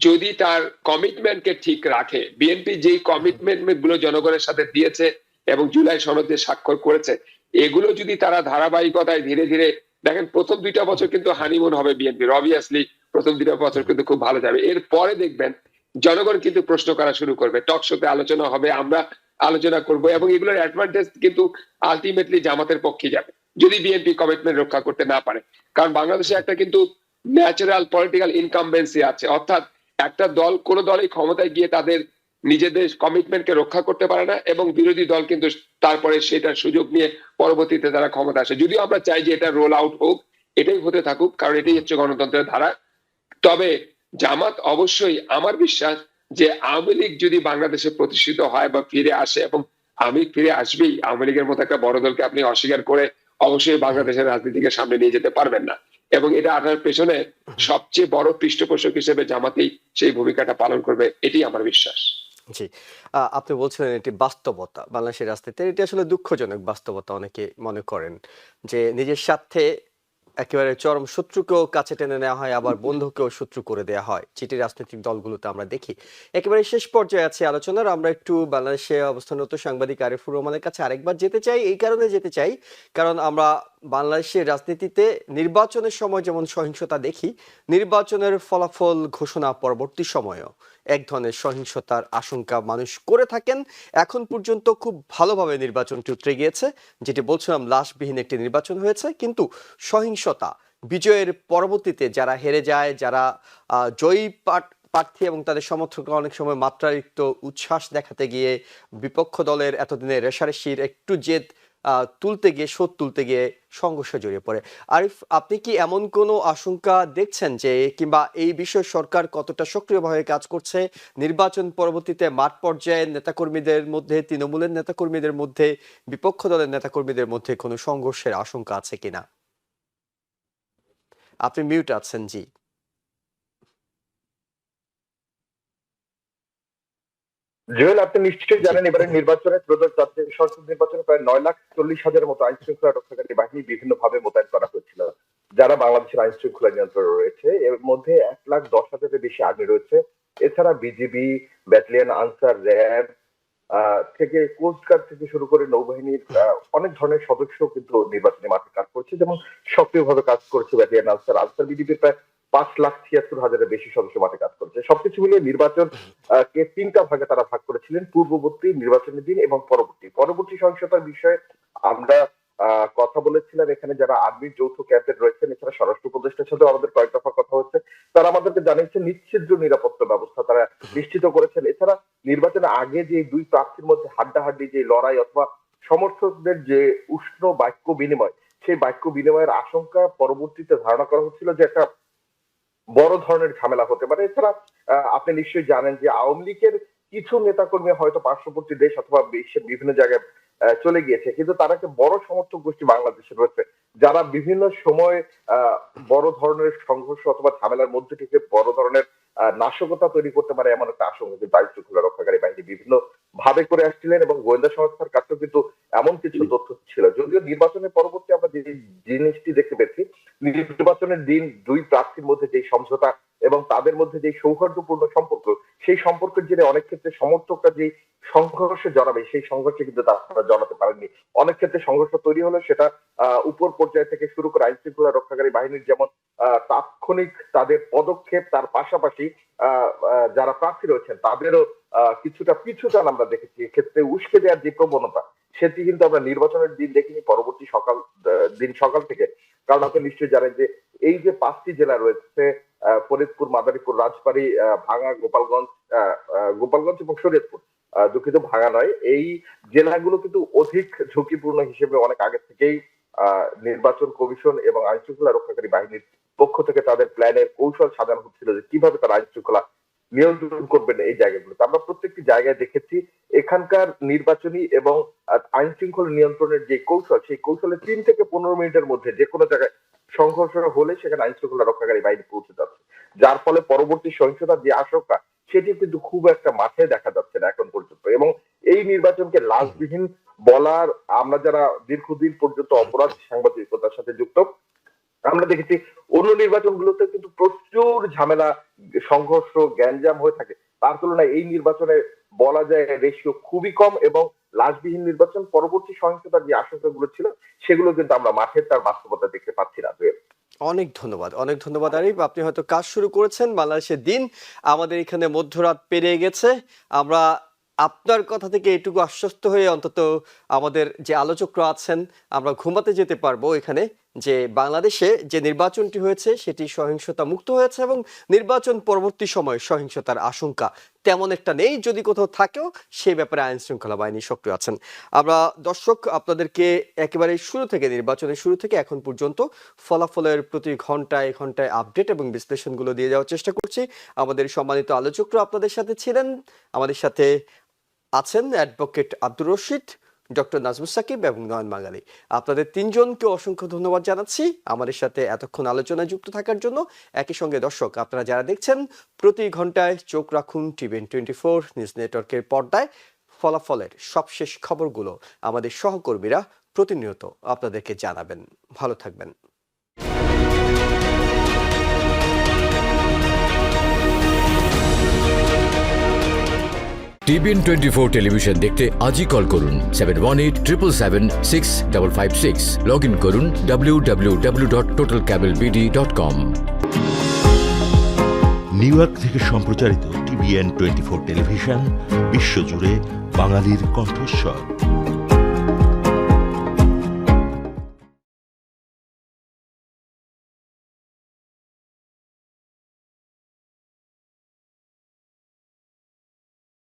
যদি তার কমিটমেন্টকে ঠিক রাখে, বিএনপি যেই কমিটমেন্ট গুলো জনগণের সাথে দিয়েছে এবং জুলাই সনদে স্বাক্ষর করেছে, এগুলো যদি তারা ধারাবাহিকতায় ধীরে ধীরে দেখেন, প্রথম 2টা বছর কিন্তু হানিমুন হবে বিএনপির, অবভিয়াসলি প্রথম 2টা বছর কিন্তু খুব ভালো যাবে। এরপরে দেখবেন জনগণ কিন্তু প্রশ্ন করা শুরু করবে, টক শোতে আলোচনা হবে, আমরা আলোচনা করব, এবং এগুলোর অ্যাডভান্টেজ কিন্তু আলটিমেটলি জামাতের পক্ষে যাবে যদি বিএনপি কমিটমেন্ট রক্ষা করতে না পারে। কারণ বাংলাদেশে একটা কিন্তু ন্যাচারাল পলিটিক্যাল ইনকামবেন্সি আছে, অর্থাৎ একটা দল, কোন দলই ক্ষমতায় গিয়ে তাদের নিজেদের কমিটমেন্টকে রক্ষা করতে পারে না, এবং বিরোধী দল কিন্তু তারপরে সেটার সুযোগ নিয়ে পরবর্তীতে তারা ক্ষমতা আসে। যদিও আমরা চাই যে এটা রোল আউট হোক, এটাই হতে থাকুক, কারণ এটাই হচ্ছে গণতন্ত্রের ধারা। তবে জামাত অবশ্যই, আমার বিশ্বাস যে আওয়ামী লীগ যদি বাংলাদেশে প্রতিষ্ঠিত হয় বা ফিরে আসে, এবং আওয়ামী লীগ ফিরে আসবেই, আওয়ামী লীগের মতো একটা বড় দলকে আপনি অস্বীকার করে অবশ্যই বাংলাদেশের রাজনীতিকে সামনে নিয়ে যেতে পারবেন না। এবং এটা আনার পেছনে সবচেয়ে বড় পৃষ্ঠপোষক হিসেবে জামাতেই সেই ভূমিকাটা পালন করবে, এটি আমার বিশ্বাস। জি, আপনি বলছিলেন এটি বাস্তবতা বাংলাদেশের রাজনীতিতে, এটি আসলে দুঃখজনক বাস্তবতা। অনেকে মনে করেন যে নিজের স্বার্থে একেবারে চরম শত্রুকেও কাছে টেনে নেওয়া হয়, আবার বন্ধুকেও শত্রু করে দেওয়া হয়, যেটি রাজনৈতিক দলগুলোতে আমরা দেখি। একেবারে শেষ পর্যায়ে আছে আলোচনার, আমরা একটু বাংলাদেশে অবস্থানরত সাংবাদিক আরিফুর রহমানের কাছে আরেকবার যেতে চাই। এই কারণে যেতে চাই কারণ আমরা বাংলাদেশের রাজনীতিতে নির্বাচনের সময় যেমন সহিংসতা দেখি, নির্বাচনের ফলাফল ঘোষণা পরবর্তী সময়েও এক ধরনের সহিংসতার আশঙ্কা মানুষ করে থাকেন। এখন পর্যন্ত খুব ভালোভাবে নির্বাচনটি উতরে গিয়েছে, যেটি বলছিলাম লাশবিহীন একটি নির্বাচন হয়েছে, কিন্তু সহিংসতা বিজয়ের পরবর্তীতে যারা হেরে যায়, যারা জয়ী প্রার্থী এবং তাদের সমর্থকরা অনেক সময় মাত্রাতিরিক্ত উচ্ছ্বাস দেখাতে গিয়ে বিপক্ষ দলের এতদিনের রেশারেশির একটু জেদ তুলতে গিয়ে, শোধ তুলতে গিয়ে সংঘর্ষে জড়িয়ে পড়ে। আরিফ, আপনি কি এমন কোনো আশঙ্কা দেখছেন যে, কিংবা এই বিষয়ে সরকার কতটা সক্রিয়ভাবে কাজ করছে, নির্বাচন পরবর্তীতে মাঠ পর্যায়ে নেতাকর্মীদের মধ্যে, তৃণমূলের নেতাকর্মীদের মধ্যে, বিপক্ষ দলের নেতাকর্মীদের মধ্যে কোনো সংঘর্ষের আশঙ্কা আছে কিনা? আপনি মিউট আছেন। জি। জুয়েল, আপনি নিশ্চয়ই জানেন এবারে নির্বাচনে ত্রয়োদশ জাতীয় সংসদ নির্বাচনে প্রায় 9,40,000-এর মতো আইন শৃঙ্খলা রক্ষাকারী বাহিনী বিভিন্ন ভাবে মোতায়েন করা হয়েছিল, যারা বাংলাদেশের আইন শৃঙ্খলা নিয়ন্ত্রণে রয়েছে। এর মধ্যে 1,10,000-এর বেশি আর্মি রয়েছে। এছাড়া বিজিবি, ব্যাটালিয়ন, আনসার, র্যাব থেকে কোস্টগার্ড থেকে শুরু করে নৌবাহিনীর অনেক ধরনের সদস্য কিন্তু নির্বাচনী মাঠে কাজ করছে, যেমন সক্রিয়ভাবে কাজ করছে ব্যাটালিয়ন, আনসার বিজিবির প্রায় 5,76,000-এর বেশি সদস্য মাঠে কাজ করছে। সবকিছু মিলিয়ে নির্বাচন কে 3টা ভাগে তারা ভাগ করেছিলেন: পূর্ববর্তী, নির্বাচনের দিন এবং পরবর্তী সহিংসতার বিষয়ে আমরা কথা বলেছিলাম। এখানে যারা আর্মির যৌথ ক্যাম্পে রয়েছেন, এছাড়া স্বরাষ্ট্র উপদেষ্টার সাথে আমাদের কয়েক দফা কথা হচ্ছে, তারা আমাদেরকে জানিয়েছেন নিশ্চিদ্র নিরাপত্তা ব্যবস্থা তারা নিশ্চিত করেছেন। এছাড়া নির্বাচনের আগে যে দুই প্রার্থীর মধ্যে হাড্ডাহাড্ডি যে লড়াই অথবা সমর্থকদের যে উষ্ণ বাক্য বিনিময়, সেই বাক্য বিনিময়ের আশঙ্কা পরবর্তীতে ধারণা করা হচ্ছিল যে একটা বড় ধরনের ঝামেলা হতে পারে। এছাড়া আপনি নিশ্চয়ই জানেন যে আওয়ামী লীগের কিছু নেতাকর্মী হয়তো পার্শ্ববর্তী দেশ অথবা বিশ্বের বিভিন্ন জায়গায় চলে গিয়েছে, কিন্তু তারা একটা বড় সমর্থক গোষ্ঠী বাংলাদেশে রয়েছে, যারা বিভিন্ন সময় বড় ধরনের সংঘর্ষ অথবা ঝামেলার মধ্যে থেকে বড় ধরনের নাশকতা তৈরি করতে পারে এমন একটা আশঙ্কা কিন্তু আইন শৃঙ্খলা রক্ষাকারী বাহিনী বিভিন্ন ভাবে করে আসছিলেন, এবং গোয়েন্দা সংস্থার কাছেও কিন্তু এমন কিছু তথ্য ছিল। যদিও নির্বাচনের পরবর্তী আমরা যে জিনিসটি দেখতে পেয়েছি, নির্বাচনের দিন দুই প্রার্থীর মধ্যে যে সমঝোতা এবং তাদের মধ্যে যে সৌহার্দ্যপূর্ণ সম্পর্ক, সেই সম্পর্কের জেরে অনেক ক্ষেত্রে সমর্থকরা যে সংঘর্ষে জড়াবে, সেই সংঘর্ষে কিন্তু তারা জড়াতে পারেননি। অনেক ক্ষেত্রে সংঘর্ষ তৈরি হলে সেটা উপর পর্যায় থেকে শুরু করে আইন শৃঙ্খলা রক্ষাকারী বাহিনীর যেমন তাৎক্ষণিক তাদের পদক্ষেপ, তার পাশাপাশি যারা প্রার্থী রয়েছেন তাদেরও কিছুটা পিছুটান আমরা দেখেছি। এক্ষেত্রে উস্কে দেওয়ার যে প্রবণতা, সেটি কিন্তু আমরা নির্বাচনের দিন দেখিনি, পরবর্তী সকাল থেকে। কারণ আপনি নিশ্চয়ই জানেন যে এই যে 5টি জেলা রয়েছে, ফরিদপুর, মাদারীপুর, রাজবাড়ী, ভাঙ্গা, গোপালগঞ্জ এবং শরীয়তপুর, দুঃখিত ভাঙ্গা নয়, এই জেলাগুলো কিন্তু অধিক ঝুঁকিপূর্ণ হিসেবে অনেক আগে থেকেই নির্বাচন কমিশন এবং আইন শৃঙ্খলা রক্ষাকারী বাহিনীর পক্ষ থেকে তাদের প্ল্যানের কৌশল সাজানো হচ্ছিল যে কিভাবে তারা আইন শৃঙ্খলা নিয়ন্ত্রণ করবেন এই জায়গাগুলোতে। আমরা প্রত্যেকটি জায়গায় দেখেছি এখানকার নির্বাচনী এবং আইন শৃঙ্খলা নিয়ন্ত্রণের যে কৌশল, সেই কৌশলে 3 থেকে 15 মিনিটের মধ্যে যে কোনো জায়গায় সংঘর্ষ হলে সেখানে আইন শৃঙ্খলা রক্ষাকারী বাহিনী পৌঁছে যাচ্ছে, যার ফলে পরবর্তী সহিংসতার যে আশঙ্কা, সেটি কিন্তু খুব একটা মাঠে দেখা যাচ্ছে না এখন পর্যন্ত। এবং এই নির্বাচনকে লাশবিহীন বলার, আমরা যারা দীর্ঘদিন পর্যন্ত অপরাধ সাংবাদিকতার সাথে যুক্ত, আমরা দেখেছি অন্য নির্বাচনগুলোতে কিন্তু প্রচুর ঝামেলা, সংঘর্ষ, গ্যাঞ্জাম হয়ে থাকে। তার তুলনায় এই নির্বাচনে বলা যায় রেশিও খুবই কম, এবং লাশবিহীন নির্বাচন পরবর্তী সহিংসতার যে আশঙ্কাগুলো ছিল, সেগুলো কিন্তু আমরা মাঠের তার বাস্তবতা দেখতে পাচ্ছি না। অনেক ধন্যবাদ আরিফ। আপনি হয়তো কাজ শুরু করেছেন, বাংলাদেশের দিন আমাদের এখানে মধ্যরাত পেরিয়ে গেছে। আমরা আপনার কথা থেকে এটুকু আশ্বস্ত হয়ে অন্তত আমাদের যে আলোচকরা আছেন আমরা ঘুমাতে যেতে পারবো এখানে, যে বাংলাদেশে যে নির্বাচনটি হয়েছে সেটি সহিংসতা মুক্ত হয়েছে এবং নির্বাচন পরবর্তী সময়ে সহিংসতার আশঙ্কা তেমন একটা নেই। যদি কোথাও থাকেও সেই ব্যাপারে আইন শৃঙ্খলা বাহিনী সক্রিয় আছেন। আমরা দর্শক আপনাদেরকে একেবারে নির্বাচনের শুরু থেকে এখন পর্যন্ত ফলাফলের প্রতি ঘন্টায় আপডেট এবং বিশ্লেষণগুলো দিয়ে যাওয়ার চেষ্টা করছি। আমাদের সম্মানিত আলোচকরা আপনাদের সাথে ছিলেন। আমাদের সাথে আছেন অ্যাডভোকেট আব্দুর রশিদ, ডক্টর নাজমুস সাকিব এবং নয়ন বাঙালি। আপনাদের 3 জনকে অসংখ্য ধন্যবাদ জানাচ্ছি আমাদের সাথে এতক্ষণ আলোচনায় যুক্ত থাকার জন্য। একই সঙ্গে দর্শক আপনারা যারা দেখছেন, প্রতি ঘন্টায় চোখ রাখুন টিভিএন 24 নিউজ নেটওয়ার্কের পর্দায়। ফলাফলের সবশেষ খবরগুলো আমাদের সহকর্মীরা প্রতিনিয়ত আপনাদেরকে জানাবেন। ভালো থাকবেন। টিভিএন 24 টেলিভিশন দেখতে আজই কল করুন 7187776556। লগ ইন করুন www.totalcablebd.com। নিউ ইয়র্ক থেকে সম্প্রচারিত টিভিএন 24 টেলিভিশন বিশ্বজুড়ে বাঙালির কণ্ঠস্বর।